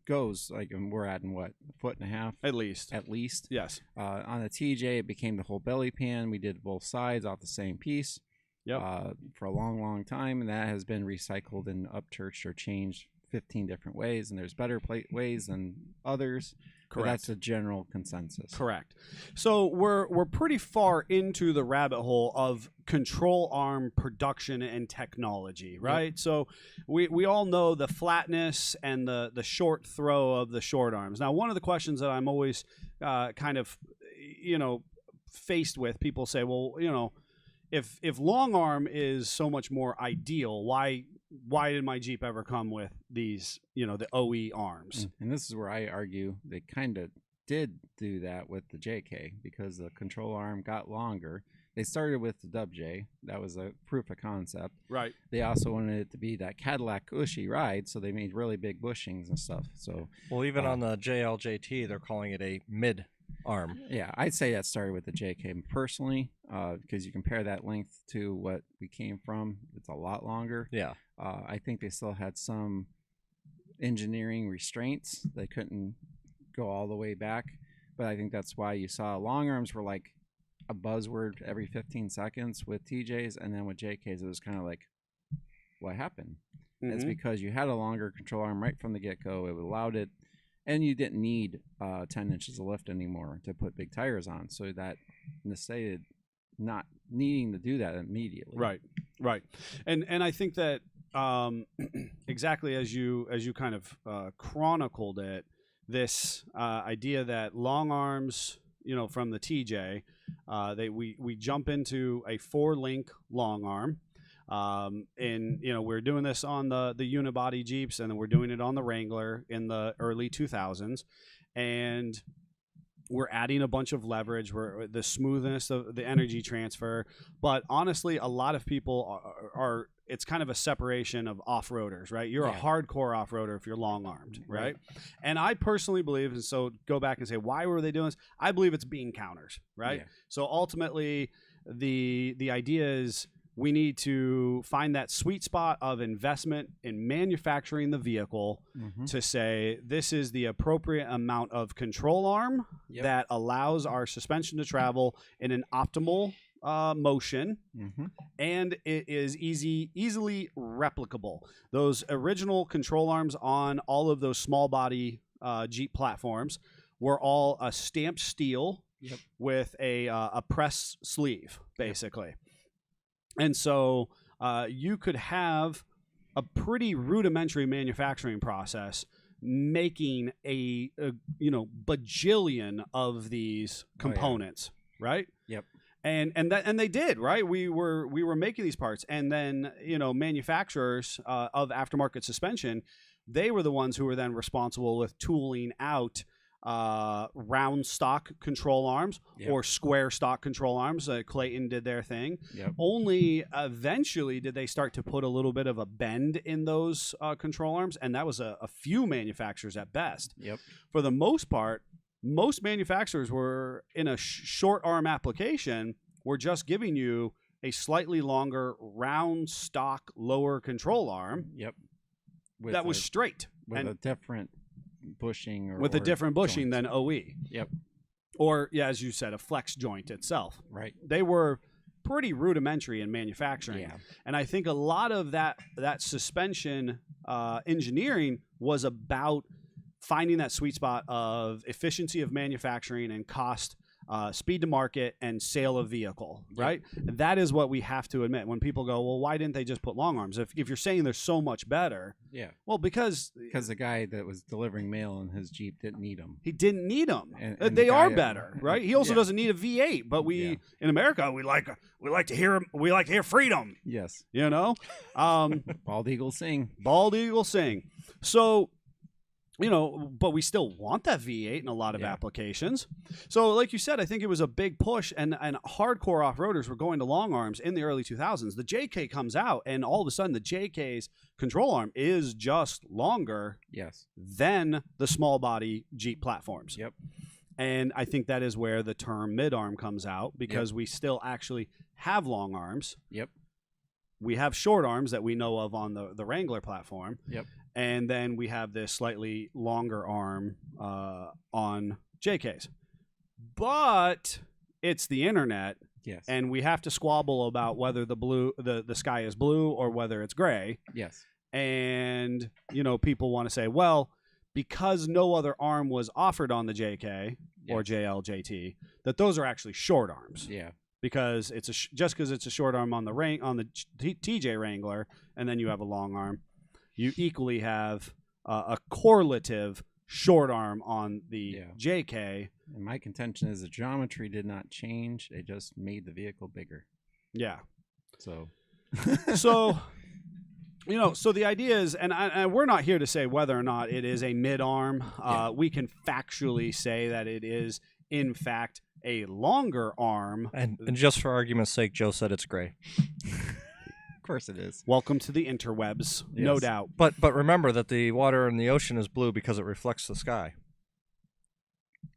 goes like, and we're adding what, 1.5 feet At least. at least. Yes. On the TJ, it became the whole belly pan. We did both sides off the same piece. Yep. For a long time, and that has been recycled and upchurched or changed 15 different ways, and there's better ways than others. Correct. But that's a general consensus. Correct. So we're pretty far into the rabbit hole of control arm production and technology, right? Yep. So we all know the flatness and the short throw of the short arms. Now, one of the questions that I'm always kind of, faced with, people say, well, if long arm is so much more ideal, why did my Jeep ever come with these, the OE arms? And this is where I argue they kind of did do that with the JK, because the control arm got longer. They started with the WJ. That was a proof of concept. Right. They also wanted it to be that Cadillac Ushy ride, so they made really big bushings and stuff. So, well, even on the JLJT, they're calling it a mid arm. Yeah, I'd say that started with the JK personally, because you compare that length to what we came from, it's a lot longer. Yeah. I think they still had some engineering restraints. They couldn't go all the way back, but I think that's why you saw long arms were like a buzzword every 15 seconds with TJs, and then with JKs it was kind of like, what happened? Mm-hmm. It's because you had a longer control arm right from the get-go. It allowed it, and you didn't need 10 inches of lift anymore to put big tires on, so that necessitated not needing to do that immediately. Right. And I think that exactly as you kind of chronicled it, this idea that long arms, from the TJ, we jump into a 4-link long arm. And we're doing this on the unibody Jeeps, and then we're doing it on the Wrangler in the early 2000s, and we're adding a bunch of leverage, the smoothness of the energy transfer. But honestly, a lot of people are it's kind of a separation of off-roaders, right? You're a hardcore off-roader if you're long-armed, right? And I personally believe, and so go back and say, why were they doing this? I believe it's bean counters, right? Yeah. So ultimately, the idea is we need to find that sweet spot of investment in manufacturing the vehicle to say this is the appropriate amount of control arm that allows our suspension to travel in an optimal motion, and it is easily replicable. Those original control arms on all of those small body Jeep platforms were all a stamped steel with a press sleeve, basically. And so you could have a pretty rudimentary manufacturing process making a bajillion of these components, right? Yep. And they did, right? We were making these parts, and then manufacturers of aftermarket suspension, they were the ones who were then responsible with tooling out round stock control arms or square stock control arms. Clayton did their thing. Only eventually did they start to put a little bit of a bend in those control arms, and that was a few manufacturers at best. For the most part, most manufacturers were in a short arm application were just giving you a slightly longer round stock lower control arm that was straight with a different bushing with a different bushing than OE. Or, as you said, a flex joint itself. Right. They were pretty rudimentary in manufacturing. And I think a lot of that suspension engineering was about finding that sweet spot of efficiency of manufacturing and cost, speed to market, and sale of vehicle, right? That is what we have to admit. When people go, well, why didn't they just put long arms? If you're saying they're so much better. Well, because the guy that was delivering mail in his Jeep didn't need them. He didn't need them. And they are better, right? He also doesn't need a V8, but we in America we like to hear freedom. Yes. Bald eagle sing. Bald eagle sing. So but we still want that V8 in a lot of applications. So like you said, I think it was a big push, and hardcore off-roaders were going to long arms in the early 2000s. The JK comes out, and all of a sudden the JK's control arm is just longer than the small body Jeep platforms. And I think that is where the term mid-arm comes out, because we still actually have long arms. Yep. We have short arms that we know of on the Wrangler platform. Yep. And then we have this slightly longer arm on JKs. But it's the internet, Yes. and we have to squabble about whether the sky is blue or whether it's gray. Yes. And, people want to say, well, because no other arm was offered on the JK or JL, JT, that those are actually short arms. Yeah. Because just because it's a short arm on the TJ Wrangler, and then you have a long arm, you equally have a correlative short arm on the JK. And my contention is the geometry did not change; they just made the vehicle bigger. Yeah. So. So the idea is, and we're not here to say whether or not it is a mid-arm. We can factually say that it is, in fact, a longer arm. And just for argument's sake, Joe said it's gray. Of course it is. Welcome to the interwebs, no Yes. doubt. But remember that the water in the ocean is blue because it reflects the sky.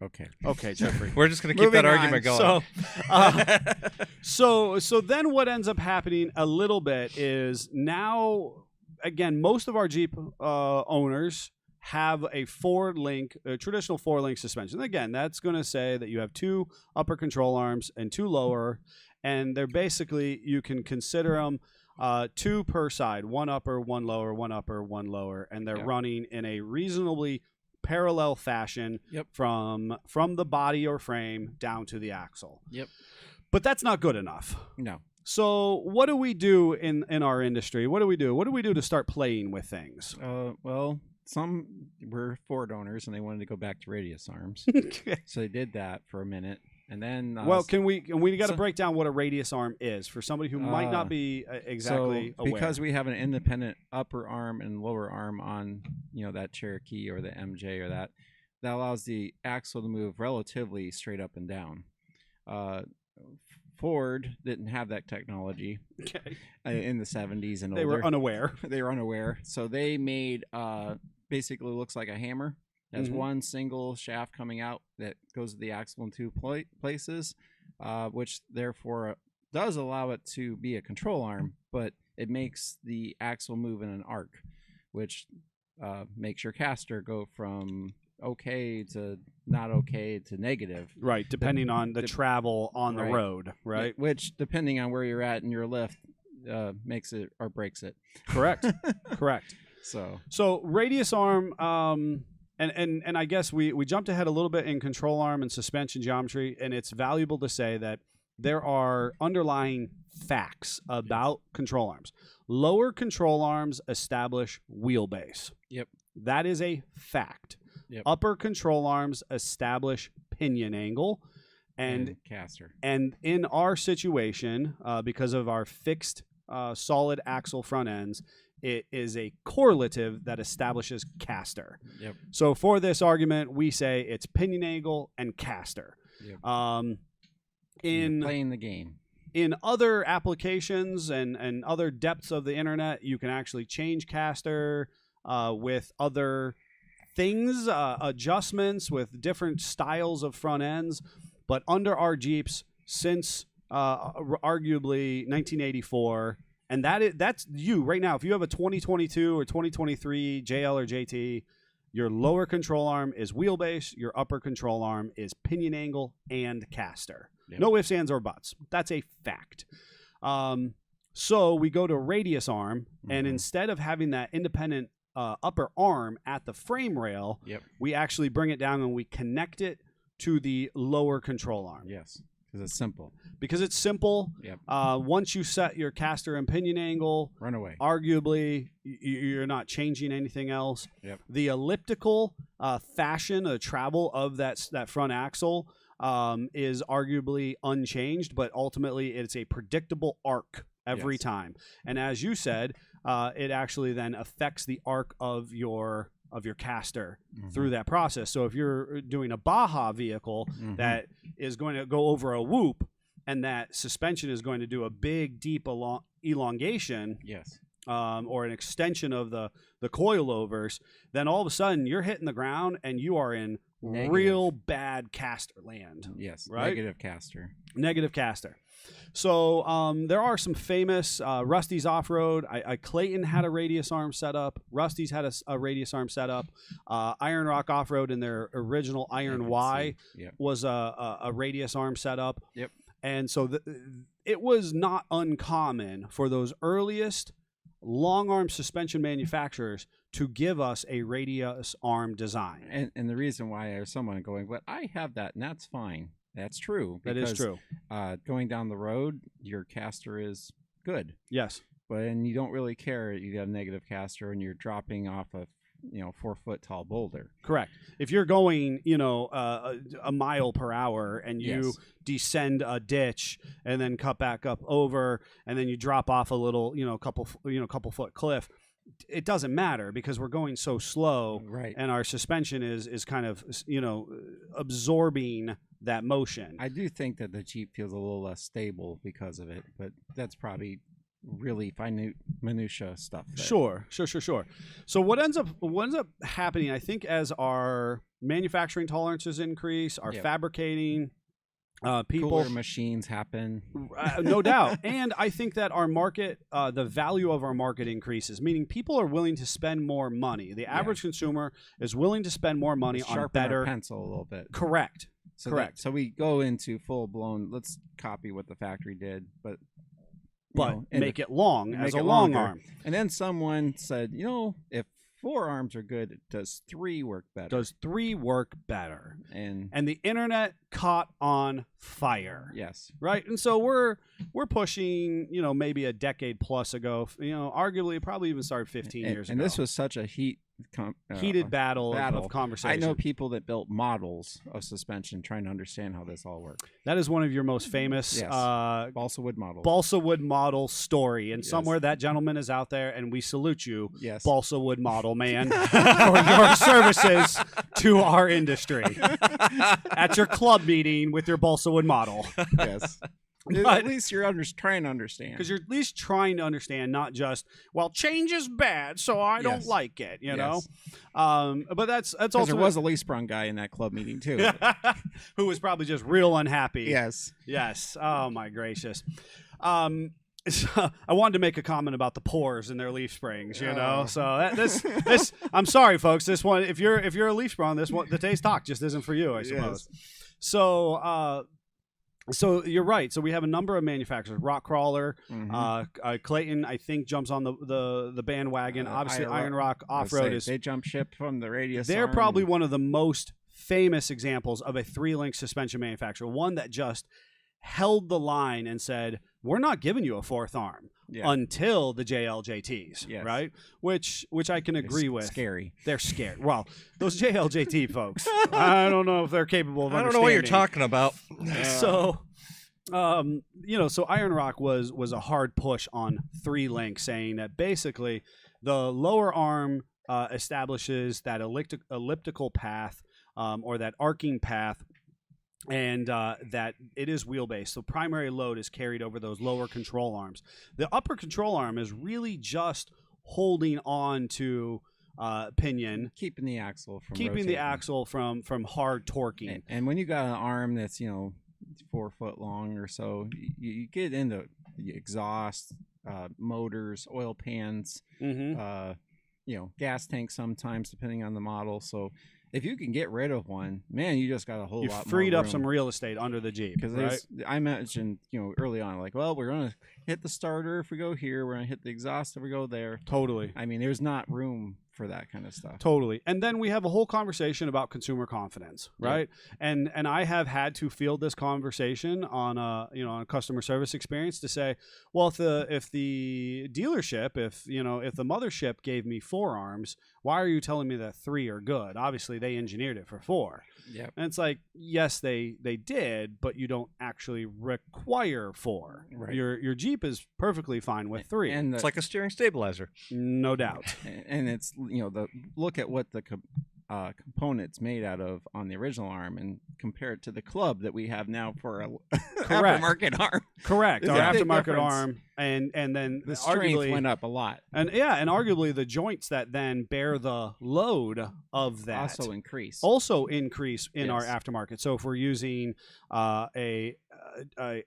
Okay, Jeffrey. We're just going to keep that argument going. So then what ends up happening a little bit is now, again, most of our Jeep owners have a traditional four-link suspension. Again, that's going to say that you have two upper control arms and two lower, and they're basically, you can consider them two per side, one upper, one lower, one upper, one lower, and they're running in a reasonably parallel fashion from the body or frame down to the axle. Yep. But that's not good enough. No. So what do we do in our industry? What do we do? What do we do to start playing with things? Well, some were Ford owners and they wanted to go back to radius arms, so they did that for a minute, and then we got to break down what a radius arm is for somebody who might not be exactly aware. Because we have an independent upper arm and lower arm on that Cherokee or the MJ or that allows the axle to move relatively straight up and down. Ford didn't have that technology in the 70s and they were unaware. They were unaware, so they made basically looks like a hammer. It has one single shaft coming out that goes to the axle in two places, which therefore does allow it to be a control arm, but it makes the axle move in an arc, which makes your caster go from okay to not okay to negative. Right, depending on the travel on the road, right? Which, depending on where you're at in your lift, makes it or breaks it. Correct. Correct. So radius arm, and I guess we jumped ahead a little bit in control arm and suspension geometry, and it's valuable to say that there are underlying facts about control arms. Lower control arms establish wheelbase. Yep. That is a fact. Yep. Upper control arms establish pinion angle. And caster. And in our situation, because of our fixed solid axle front ends, it is a correlative that establishes caster. Yep. So for this argument, we say it's pinion angle and caster. Yep. In playing the game. In other applications and other depths of the internet, you can actually change caster with other things, adjustments with different styles of front ends. But under our Jeeps, since arguably 1984, and that's you right now. If you have a 2022 or 2023 JL or JT, your lower control arm is wheelbase, your upper control arm is pinion angle and caster. Yep. No ifs, ands, or buts. That's a fact. So we go to radius arm, and instead of having that independent upper arm at the frame rail, we actually bring it down and we connect it to the lower control arm. Yes, because it's simple. Because it's simple. Yep. Once you set your caster and pinion angle, run away. Arguably, you're not changing anything else. Yep. The elliptical fashion, the travel of that front axle is arguably unchanged, but ultimately it's a predictable arc every time. And as you said, it actually then affects the arc of your caster through that process. So if you're doing a Baja vehicle that is going to go over a whoop, and that suspension is going to do a big, deep elongation, or an extension of the coilovers, then all of a sudden you're hitting the ground and you are in real bad caster land. Yes, right? negative caster. Negative caster. So there are some famous Rusty's Off-Road. Clayton had a radius arm setup. Rusty's had a radius arm setup. Iron Rock Off-Road in their original Iron Y was a radius arm setup. Yep. And so it was not uncommon for those earliest long arm suspension manufacturers to give us a radius arm design. And the reason why there's someone going, but I have that, and that's fine. That's true. That is true. Going down the road, your caster is good. Yes. But and you don't really care. You got a negative caster, and you're dropping off a 4 foot tall boulder. Correct. If you're going, a mile per hour and you descend a ditch and then cut back up over, and then you drop off a little, couple foot cliff, it doesn't matter because we're going so slow, right? And our suspension is kind of, absorbing that motion. I do think that the Jeep feels a little less stable because of it, but that's probably really minutia stuff. Sure. So what ends up happening, I think, as our manufacturing tolerances increase, our fabricating people, cooler machines happen, no doubt, and I think that our market, the value of our market increases, meaning people are willing to spend more money. The average consumer is willing to spend more money on better our pencil a little bit. Correct. Correct. So we go into full blown. Let's copy what the factory did, but make it long as a long arm. And then someone said, if 4 arms are good, does 3 work better? Does 3 work better? And the internet caught on fire. Yes. Right? And so we're pushing, maybe a decade plus ago, arguably probably even started 15 years ago. And this was such a heated battle of conversation. I know people that built models of suspension trying to understand how this all worked. That is one of your most famous balsa wood model story. And somewhere that gentleman is out there, and we salute you, balsa wood model man, for your services to our industry at your club meeting with your balsa wood model. Yes. At least you're trying to understand. Because you're at least trying to understand, not just, well, change is bad, so I don't like it, know? But that's also... there was a Lee Sprung guy in that club meeting, too. Who was probably just real unhappy. Yes. Oh, my gracious. So I wanted to make a comment about the pores in their leaf springs, So this I'm sorry, folks. This one, if you're a Leaf Sprung, this one, the Taste Talk just isn't for you, I suppose. Yes. So you're right. So we have a number of manufacturers. Rock Crawler, Clayton, I think, jumps on the bandwagon. Obviously, Iron Rock Off-Road they jump ship from the radius. They're probably one of the most famous examples of a 3-link suspension manufacturer. One that just held the line and said, "We're not giving you a 4th arm until the JLJTs," right? Which I can agree with. Scary. They're scared. Well, those JLJT folks, I don't know if they're capable of understanding. I don't know what you're talking about. So, so Iron Rock was a hard push on 3-link, saying that basically the lower arm establishes that elliptical path or that arcing path, and that it is wheelbase. So primary load is carried over those lower control arms. The upper control arm is really just holding on to pinion, keeping the axle from hard torquing. And when you got an arm that's 4 foot long or so, you get into the exhaust, motors, oil pans, gas tanks sometimes, depending on the model. So if you can get rid of one, man, you just got a whole lot more room. You freed up some real estate under the Jeep. Because I imagine, early on, like, well, we're going to hit the starter if we go here. We're going to hit the exhaust if we go there. Totally. I mean, there's not room for that kind of stuff. Totally. And then we have a whole conversation about consumer confidence, right? Yeah. And I have had to field this conversation on a customer service experience to say, well, if the dealership, if the mothership gave me 4 arms, why are you telling me that 3 are good? Obviously they engineered it for 4. Yep. And it's like, yes, they did, but you don't actually require 4. Right. Your Jeep is perfectly fine with 3. And it's like a steering stabilizer. No doubt. And it's, look at what the components made out of on the original arm, and compare it to the club that we have now for a Correct. aftermarket arm. Correct. There's Our a big aftermarket difference. arm, and then The strength arguably went up a lot. and arguably the joints that then bear the load of that Also increase. increase in our Yes. aftermarket. So if we're using a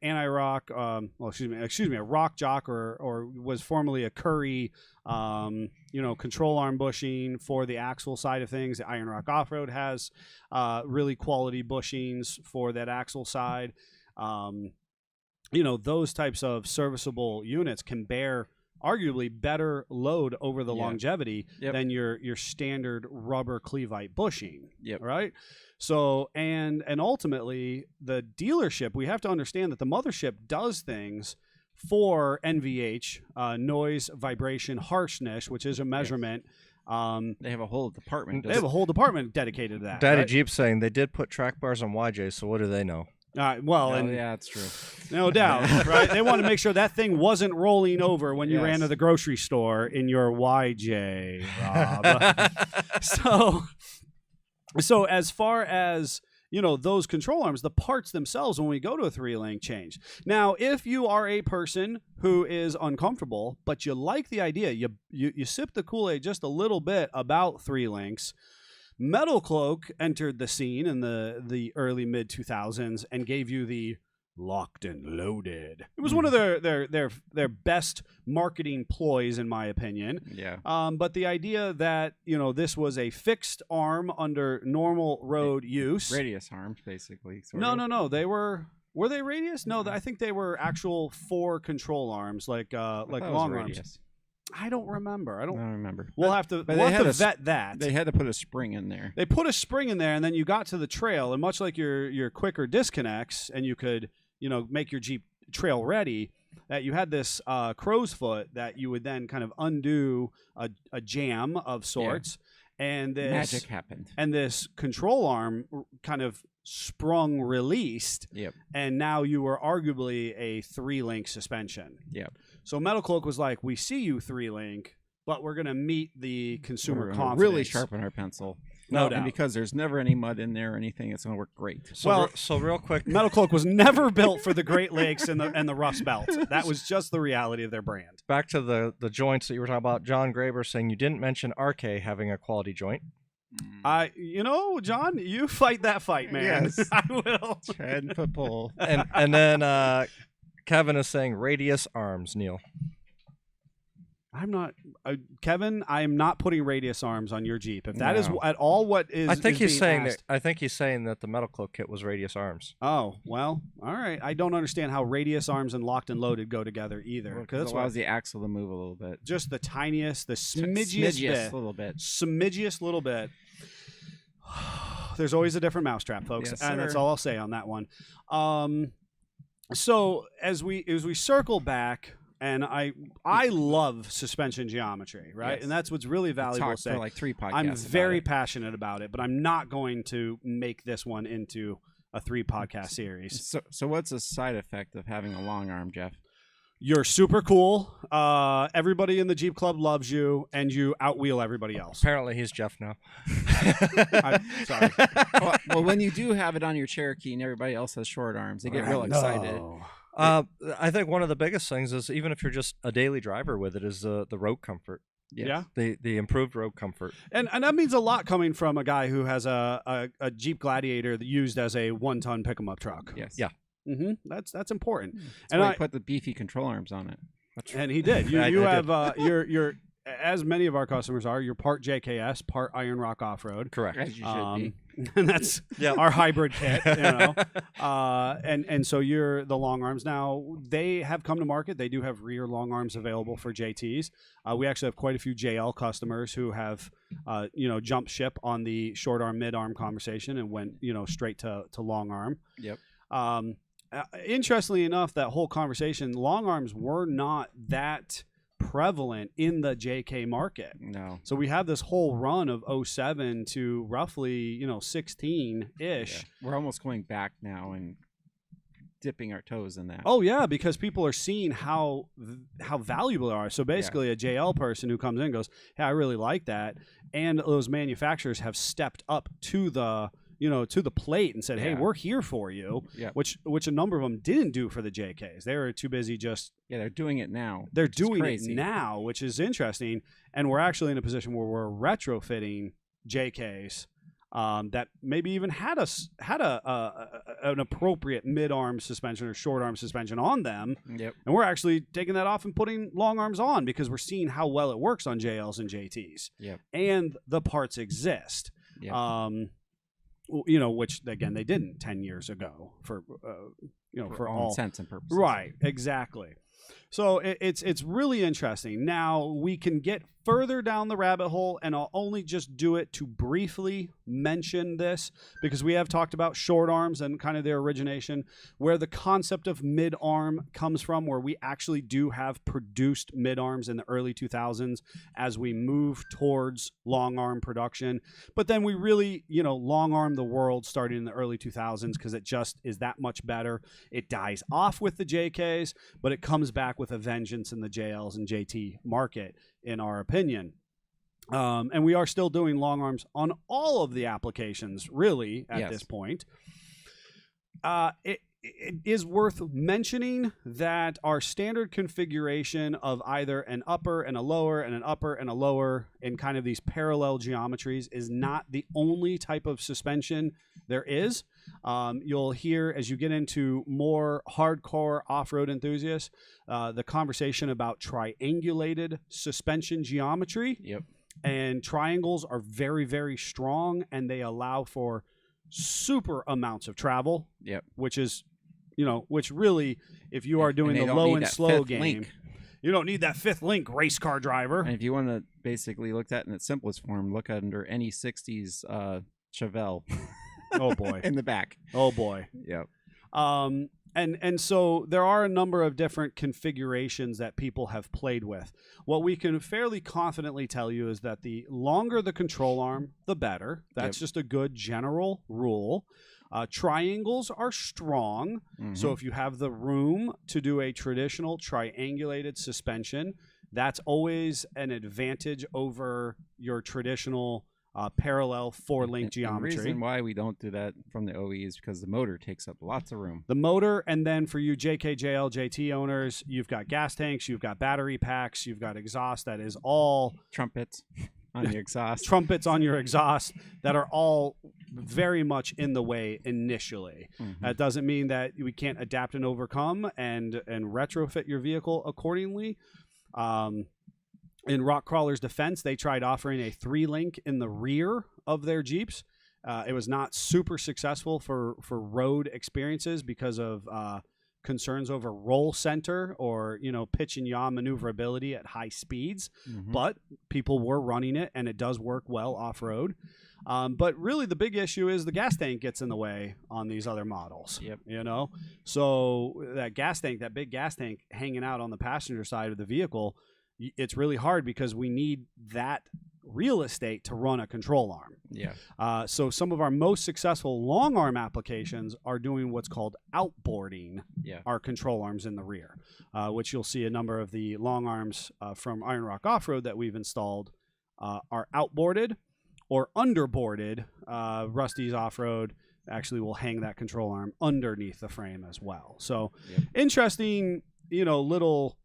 anti-rock, a rock jock, or was formerly a Curry, control arm bushing for the axle side of things. The Iron Rock Off-Road has really quality bushings for that axle side. Those types of serviceable units can bear arguably better load over the Yeah. longevity Yep. than your standard rubber cleveite bushing. Yep. Right. So and ultimately the dealership, we have to understand that the mothership does things for NVH, noise, vibration, harshness, which is a measurement. They have a whole department. They have a whole department dedicated to that. Daddy right? Jeep saying they did put track bars on YJ, so what do they know? Well, and yeah, that's true. no doubt, right? They want to make sure that thing wasn't rolling over when you ran Yes. to the grocery store in your YJ, Rob. So as far as those control arms, the parts themselves, when we go to a 3-link, change. Now, if you are a person who is uncomfortable, but you like the idea, you sip the Kool-Aid just a little bit about 3-links. Metal Cloak entered the scene in the early mid 2000s and gave you the locked and loaded. It was one of their best marketing ploys, in my opinion. Yeah. But the idea that this was a fixed arm under normal road use. Radius arms, basically. No. They were they radius? No, I think they were actual 4 control arms, like long arms. Radius. I don't remember. I I don't. don't remember. We'll have to but they had vet that. They had to put a spring in there. They put a spring in there, and then you got to the trail, and much like your quicker disconnects, and you could make your Jeep trail ready, that you had this crow's foot that you would then kind of undo a jam of sorts, and this Magic happened. and this control arm kind of sprung released, Yep. and now you were arguably a 3-link suspension. Yep. So Metal Cloak was like, we see you 3-link, but we're going to meet the consumer We're gonna confidence. really sharpen our pencil. No And doubt. because there's never any mud in there or anything, it's going to work great. So, so real quick, Metal Cloak was never built for the Great Lakes and the Rust Belt. That was just the reality of their brand. back to the joints that you were talking about. John Graber saying you didn't mention RK having a quality joint. John, you fight that fight, man. Yes. I will. 10-foot pole. And then Kevin is saying radius arms, Neil. I'm not, Kevin. I am not putting radius arms on your Jeep. If that is No. at all what is, I think is he's being saying asked. that. I think he's saying that the Metal Cloak kit was radius arms. Oh well, all right. I don't understand how radius arms and locked and loaded go together either. Because Because it that's why allows the axle to move a little bit. just the tiniest, the smidgiest Smidgiest bit, little bit. smidgiest little bit. There's always a different mousetrap, folks, Yes, and that's sir. all I'll say on that one. So as we circle back, and I love suspension geometry, right? Yes. And that's what's really valuable to Talked say. for like 3 podcasts. I'm about very it. passionate about it, but I'm not going to make this one into a 3-podcast series. So what's a side effect of having a long arm, Jeff? You're super cool. Everybody in the Jeep Club loves you, and you outwheel everybody else. Apparently, he's Jeff now. Sorry. well, when you do have it on your Cherokee and everybody else has short arms, they get real excited. No. I think one of the biggest things is, even if you're just a daily driver with it, is the road comfort. Yeah. The improved road comfort. And that means a lot coming from a guy who has a Jeep Gladiator that used as a 1-ton pick-em-up truck. Yes. Yeah. That's important. That's And why I he put the beefy control arms on it. and he did. You I you did. have you're as many of our customers are. You're part JKS, part Iron Rock Off Road. Correct. As you should be. And that's Yeah. our hybrid kit, and so you're the long arms. Now they have come to market. They do have rear long arms available for JTs. We actually have quite a few JL customers who have, jumped ship on the short arm, mid arm conversation and went, straight to long arm. Yep. Interestingly enough, that whole conversation, long arms were not that prevalent in the JK market. No. So we have this whole run of 07 to roughly, 16-ish. Yeah. We're almost going back now and dipping our toes in that. Oh yeah, because people are seeing how valuable they are. So basically, a JL person who comes in goes, "Hey, I really like that," and those manufacturers have stepped up to the to the plate and said, "Hey, we're here for you." Yeah. Which a number of them didn't do for the JKs. They were too busy just. Yeah, they're doing it now. They're doing it now, which is interesting, and we're actually in a position where we're retrofitting JKs. That maybe even had an appropriate mid-arm suspension or short-arm suspension on them. Yep. And we're actually taking that off and putting long arms on because we're seeing how well it works on JLs and JTs. Yep. And the parts exist. Yep. Which again they didn't 10 years ago for all intents and purposes. Right, exactly. So it's really interesting. Now we can get further down the rabbit hole, and I'll only just do it to briefly mention this because we have talked about short arms and kind of their origination, where the concept of mid-arm comes from, where we actually do have produced mid-arms in the early 2000s as we move towards long-arm production. But then we really, long-arm the world starting in the early 2000s because it just is that much better. It dies off with the JKs, but it comes back with a vengeance in the JLs and JT market, in our opinion. And we are still doing long arms on all of the applications, really, at this point. It is worth mentioning that our standard configuration of either an upper and a lower and an upper and a lower in kind of these parallel geometries is not the only type of suspension there is. You'll hear, as you get into more hardcore off-road enthusiasts, the conversation about triangulated suspension geometry. Yep. And triangles are very, very strong, and they allow for super amounts of travel. Yep. Which is, which really, if you are doing the low and slow game, link. You don't need that fifth link, race car driver. And if you want to basically look at it in its simplest form, look under any 60s Chevelle. Oh boy. In the back. Oh boy. Yep. And so there are a number of different configurations that people have played with. What we can fairly confidently tell you is that the longer the control arm, the better. That's just a good general rule. Triangles are strong. Mm-hmm. So if you have the room to do a traditional triangulated suspension, that's always an advantage over your traditional parallel four-link geometry. The reason why we don't do that from the OE is because the motor takes up lots of room. The motor, and then for you JK, JL, JT owners, you've got gas tanks, you've got battery packs, you've got exhaust that is all... Trumpets on the exhaust. Trumpets on your exhaust that are all very much in the way initially. Mm-hmm. That doesn't mean that we can't adapt and overcome and retrofit your vehicle accordingly. In Rockcrawler's defense, they tried offering a 3-link in the rear of their Jeeps. It was not super successful for road experiences because of concerns over roll center or pitch and yaw maneuverability at high speeds. Mm-hmm. But people were running it, and it does work well off-road. But really, the big issue is the gas tank gets in the way on these other models. Yep. So that gas tank, that big gas tank hanging out on the passenger side of the vehicle, it's really hard because we need that real estate to run a control arm. Yeah. So some of our most successful long arm applications are doing what's called outboarding our control arms in the rear, which you'll see a number of the long arms from Iron Rock Off-Road that we've installed are outboarded or underboarded. Rusty's Off-Road actually will hang that control arm underneath the frame as well. So interesting, little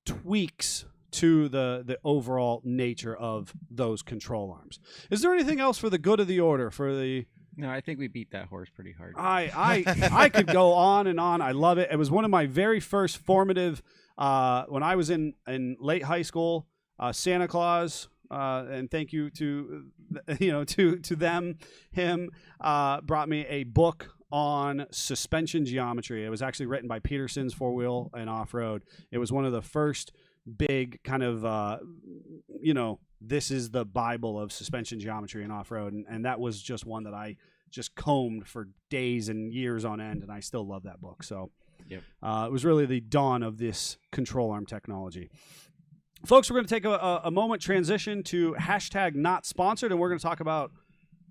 tweaks to the overall nature of those control arms. Is there anything else for the good of the order? No, I think we beat that horse pretty hard. I could go on and on. I love it. It was one of my very first formative when I was in late high school. Santa Claus, and thank you to them. Him brought me a book on suspension geometry. It was actually written by Peterson's 4-Wheel and Off-Road. It was one of the first big kind of this is the Bible of suspension geometry and off-road, and that was just one that I just combed for days and years on end, and I still love that book. So it was really the dawn of this control arm technology. Folks, we're going to take a moment transition to #not sponsored, and we're going to talk about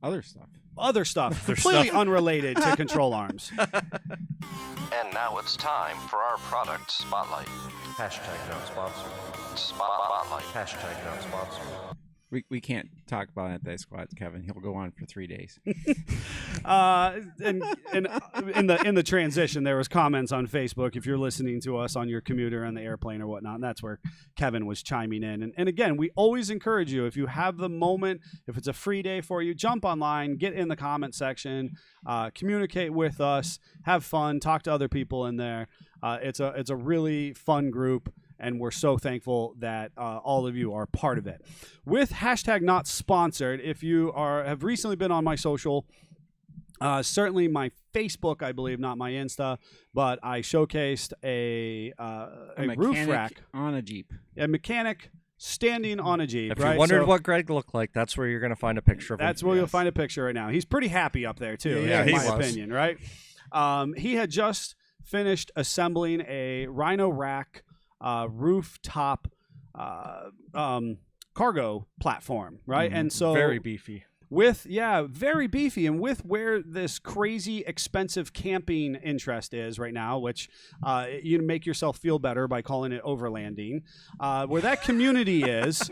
Other stuff. Other stuff, completely unrelated to control arms. And now it's time for our product spotlight. Hashtag not sponsored. Spotlight. Hashtag not sponsored. We can't talk about anti-squats, Kevin. He'll go on for 3 days. And in the transition, there was comments on Facebook. If you're listening to us on your commuter on the airplane or whatnot, and that's where Kevin was chiming in. And again, we always encourage you, if you have the moment, if it's a free day for you, jump online, get in the comment section, communicate with us, have fun, talk to other people in there. It's a really fun group. And we're so thankful that all of you are part of it. With hashtag not sponsored, if you have recently been on my social, certainly my Facebook, I believe, not my Insta, but I showcased a roof rack on a Jeep. A mechanic standing on a Jeep. If right? you wondered So what Greg looked like, that's where you're going to find a picture of him. that's where you'll find a picture right now. He's pretty happy up there too. Yeah, in he my was. opinion, right? He had just finished assembling a Rhino rack. Rooftop cargo platform, right? And so Very beefy. very beefy, and with where this crazy expensive camping interest is right now, which you make yourself feel better by calling it overlanding, where that community is.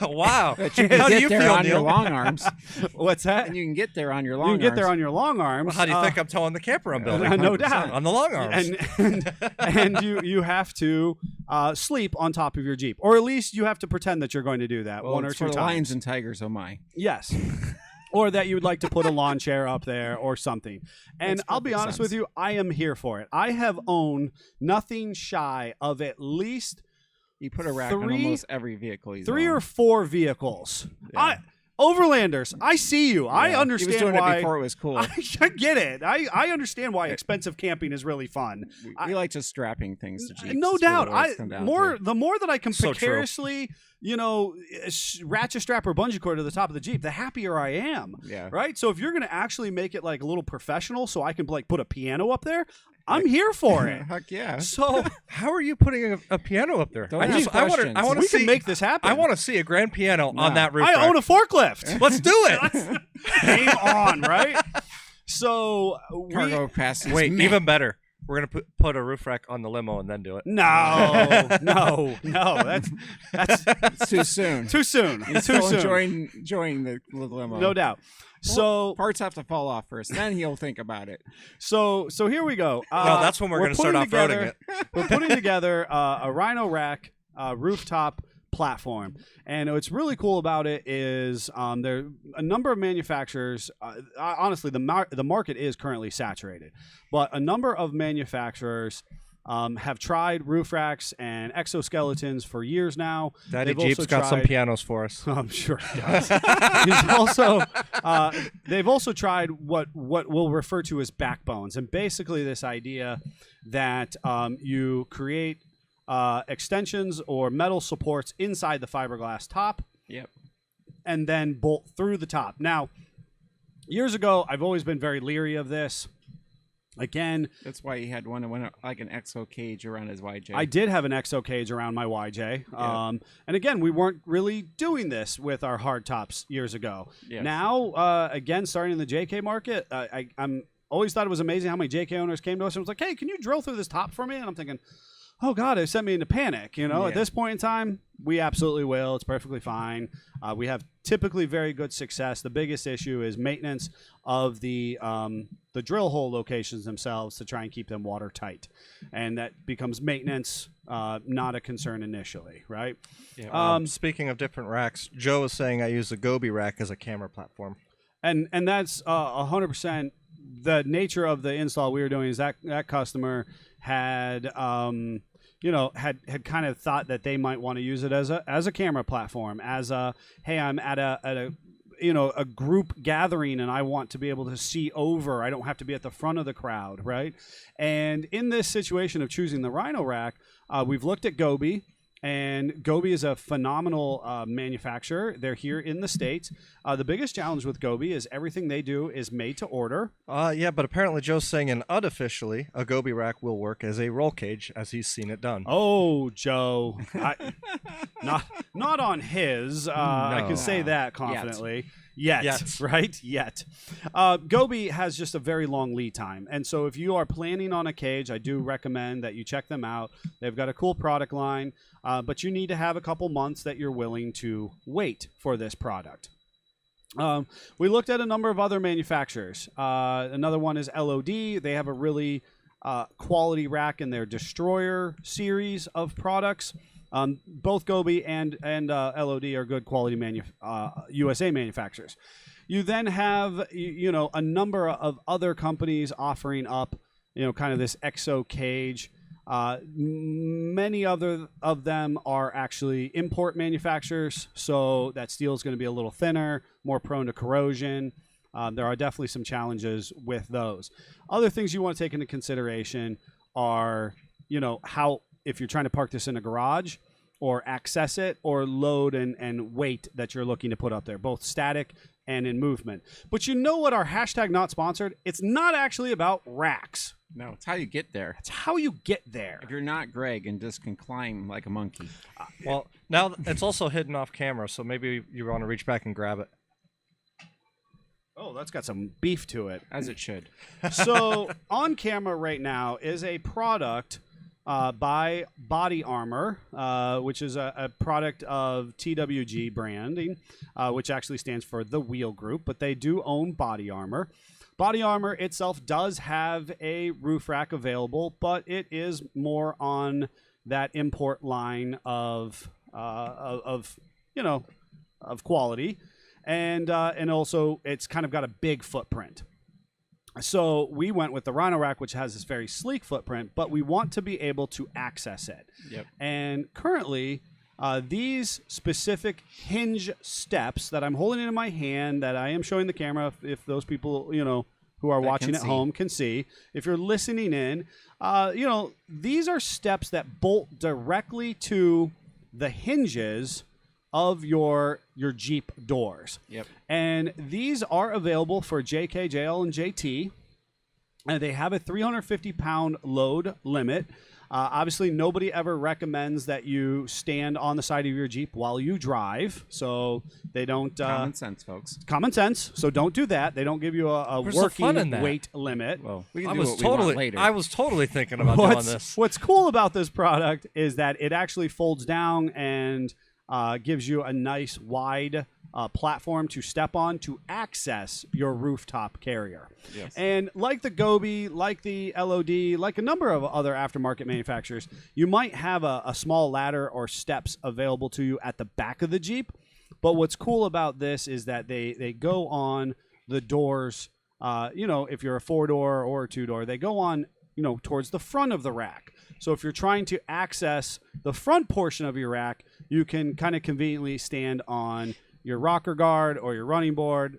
Wow. But you How can do get you there feel, on your Neil? long arms. What's that? And you can get there on your long You arms. can get there on your long arms. Well, how do you think I'm towing the camper I'm building? No doubt. On the long arms. And you have to sleep on top of your Jeep, or at least you have to pretend that you're going to do that Well, one or it's two for the times. lions and tigers, oh my. Yes. Or that you would like to put a lawn chair up there or something. And Makes I'll be perfect honest sense. with you, I am here for it. I have owned nothing shy of at least You put a rack on Three- almost every vehicle he's 3 on. or 4 vehicles. Yeah. Overlanders, I see you. I Yeah. understand He was doing why. it before it was cool. I get it. I understand why expensive camping is really fun. we like just strapping things to Jeeps. No is doubt. what it always come down to. The more that I can So true. precariously, ratchet strap or bungee cord to the top of the Jeep, the happier I am. Yeah. Right. So if you're gonna actually make it like a little professional, so I can like put a piano up there, I'm here for it. Heck yeah. So How are you putting a piano up there? Don't I ask want questions. to we see. can make this happen. I want to see a grand piano on that roof. I rack. own a forklift. Let's do it. Game on, right? So Cargo passes. Wait, even better. We're gonna put a roof rack on the limo and then do it. no. That's It's too soon. too soon. He's Too still soon. enjoying the limo. No doubt. So Parts have to fall off first, then he'll think about it. So here we go. No, that's when we're gonna start putting off-roading together- We're putting together a Rhino rack rooftop platform, and what's really cool about it is there are a number of manufacturers. Honestly, the market is currently saturated, but a number of manufacturers have tried roof racks and exoskeletons for years now. Daddy They've Jeep's also got some tried- pianos for us. I'm sure he does. They've also tried what we'll refer to as backbones, and basically this idea that you create extensions or metal supports inside the fiberglass top, Yep. and then bolt through the top. Now, years ago, I've always been very leery of this. Again, That's why he had one that went like an exo cage around his YJ. I did have an exo cage around my YJ. Yeah. And again, we weren't really doing this with our hard tops years ago. Yes. Now, again, starting in the JK market, I'm always thought it was amazing how many JK owners came to us and was like, hey, can you drill through this top for me? And I'm thinking, oh God, it sent me into panic. At Yeah. this point in time, we absolutely will. It's perfectly fine. We have typically very good success. The biggest issue is maintenance of the drill hole locations themselves to try and keep them watertight. And that becomes maintenance, not a concern initially, right? Speaking of different racks, Joe was saying I use the Gobi rack as a camera platform. And that's 100% the nature of the install we were doing is that customer had had kind of thought that they might want to use it as a camera platform, as a hey, I'm at a group gathering and I want to be able to see over. I don't have to be at the front of the crowd, right? And in this situation of choosing the Rhino rack, we've looked at Gobi. And Gobi is a phenomenal manufacturer. They're here in the States. The biggest challenge with Gobi is everything they do is made to order. Yeah, but apparently Joe's saying, and unofficially, a Gobi rack will work as a roll cage, as he's seen it done. Oh, Joe, not on his. I can say that confidently. Yet. Right? Yet. Gobi has just a very long lead time. And so if you are planning on a cage, I do recommend that you check them out. They've got a cool product line, but you need to have a couple months that you're willing to wait for this product. We looked at a number of other manufacturers. Another one is LOD. They have a really quality rack in their Destroyer series of products. Both Gobi and LOD are good quality USA manufacturers. You then have a number of other companies offering up kind of this exo cage. Many other of them are actually import manufacturers, so that steel is going to be a little thinner, more prone to corrosion. There are definitely some challenges with those. Other things you want to take into consideration are, how if you're trying to park this in a garage or access it, or load and weight that you're looking to put up there, both static and in movement. But you know what our hashtag not sponsored? It's not actually about racks. No, it's how you get there. It's how you get there. If you're not Greg and just can climb like a monkey. Well, now it's also hidden off camera, so maybe you want to reach back and grab it. Oh, that's got some beef to it. As it should. So on camera right now is a product by Body Armor, which is a product of TWG branding, which actually stands for the Wheel Group, but they do own Body Armor. Body Armor itself does have a roof rack available, but it is more on that import line of quality, and also it's kind of got a big footprint. So we went with the Rhino Rack, which has this very sleek footprint, but we want to be able to access it. Yep. And currently, these specific hinge steps that I'm holding in my hand, that I am showing the camera, if those people, who are watching at home can see. If you're listening in, these are steps that bolt directly to the hinges of your Jeep doors. Yep. And these are available for JK, JL, and JT. And they have a 350-pound load limit. Obviously, nobody ever recommends that you stand on the side of your Jeep while you drive. So they don't... Common sense, folks. Common sense. So don't do that. They don't give you a Where's the fun in working that? weight limit. Well, we can I do was what we want totally, later. I was totally thinking about doing this. What's cool about this product is that it actually folds down and gives you a nice wide platform to step on to access your rooftop carrier. Yes. And like the Gobi, like the LOD, like a number of other aftermarket manufacturers, you might have a small ladder or steps available to you at the back of the Jeep. But what's cool about this is that they go on the doors. If you're a 4-door or a 2-door, they go on, towards the front of the rack. So if you're trying to access the front portion of your rack, you can kind of conveniently stand on your rocker guard or your running board,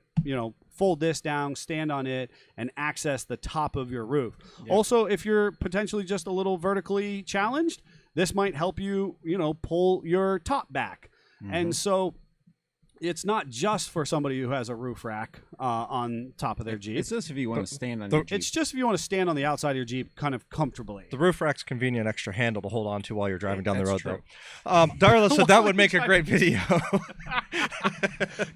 fold this down, stand on it, and access the top of your roof. Yep. Also, if you're potentially just a little vertically challenged, this might help you, pull your top back. Mm-hmm. And so it's not just for somebody who has a roof rack on top of their Jeep. It's just if you want to stand on your Jeep. It's just if you want to stand on the outside of your Jeep kind of comfortably. The roof rack's convenient extra handle to hold on to while you're driving down the road, true. though. Darla said that would make a great video.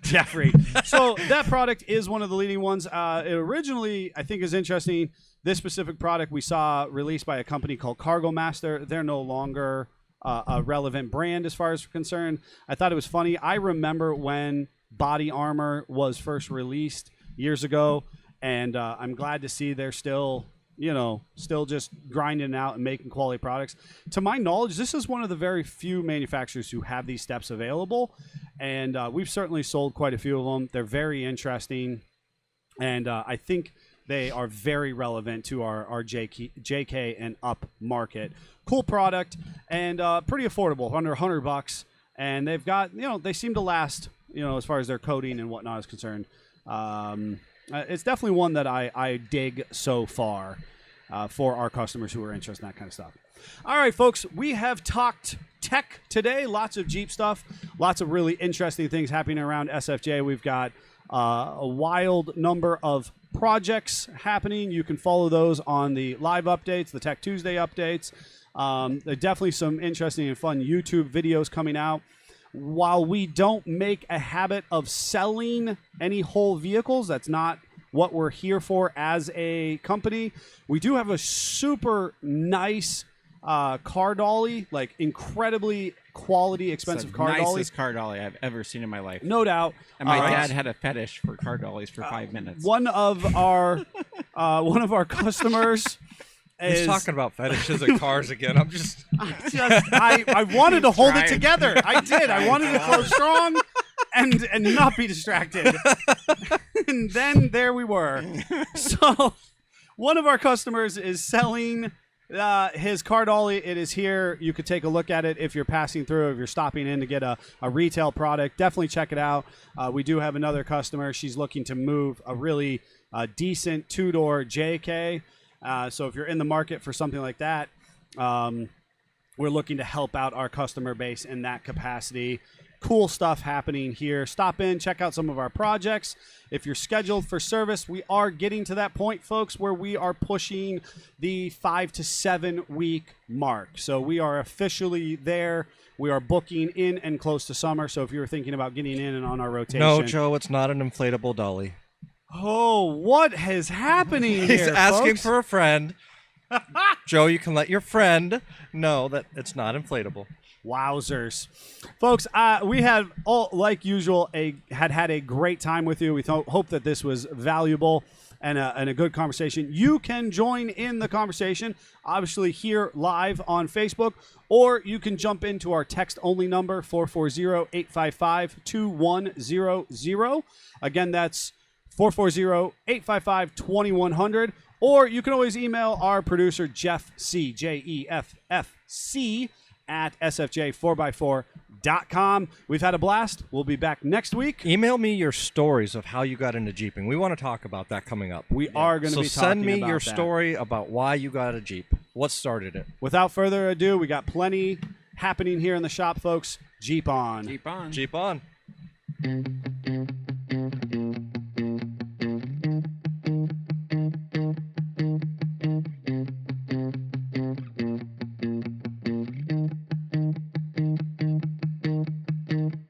Jeffrey. So that product is one of the leading ones. It originally, I think, is interesting. This specific product we saw released by a company called Cargo Master. They're no longer a relevant brand as far as concerned. I thought it was funny. I remember when Body Armor was first released years ago, and I'm glad to see they're still just grinding out and making quality products. To my knowledge, this is one of the very few manufacturers who have these steps available, and we've certainly sold quite a few of them. They're very interesting, and I think they are very relevant to our JK and up market. Cool product and pretty affordable, under $100. And they've got, they seem to last, as far as their coating and whatnot is concerned. It's definitely one that I dig so far for our customers who are interested in that kind of stuff. All right, folks, we have talked tech today. Lots of Jeep stuff, lots of really interesting things happening around SFJ. We've got a wild number of projects happening. You can follow those on the live updates, the Tech Tuesday updates. There are definitely some interesting and fun YouTube videos coming out. while we don't make a habit of selling any whole vehicles, that's not what we're here for as a company. We do have a super nice car dolly, like incredibly quality, expensive car dolly. Nicest car dolly I've ever seen in my life. No doubt. And my dad had a fetish for car dollies for 5 minutes. One of our customers He's is talking about fetishes and cars again. I'm just I wanted to hold it together. I did. I wanted to close strong and not be distracted. And then there we were. So one of our customers is selling his car dolly. It is here. You could take a look at it if you're passing through, if you're stopping in to get a retail product. Definitely check it out. We do have another customer. She's looking to move a really decent two-door JK. So if you're in the market for something like that, we're looking to help out our customer base in that capacity. Cool stuff happening here. Stop in, check out some of our projects. If you're scheduled for service, we are getting to that point, folks, where we are pushing the 5 to 7 week mark. So we are officially there. We are booking in and close to summer. So if you're thinking about getting in and on our rotation. no, Joe. It's not an inflatable dolly. Oh, what is happening here, He's asking folks? for a friend. Joe, you can let your friend know that it's not inflatable. Wowzers. Folks, we had, like usual, had a great time with you. We hope that this was valuable and a good conversation. You can join in the conversation, obviously here live on Facebook, or you can jump into our text-only number, 440-855-2100. Again, that's 440-855-2100. Or you can always email our producer, Jeff C., Jeffc, at sfj4x4.com. We've had a blast. We'll be back next week. Email me your stories of how you got into Jeeping. We want to talk about that coming up. We are going to be So talking send me about your that. story about why you got a Jeep. What started it? Without further ado, we got plenty happening here in the shop, folks. Jeep on. Keep on. Jeep on.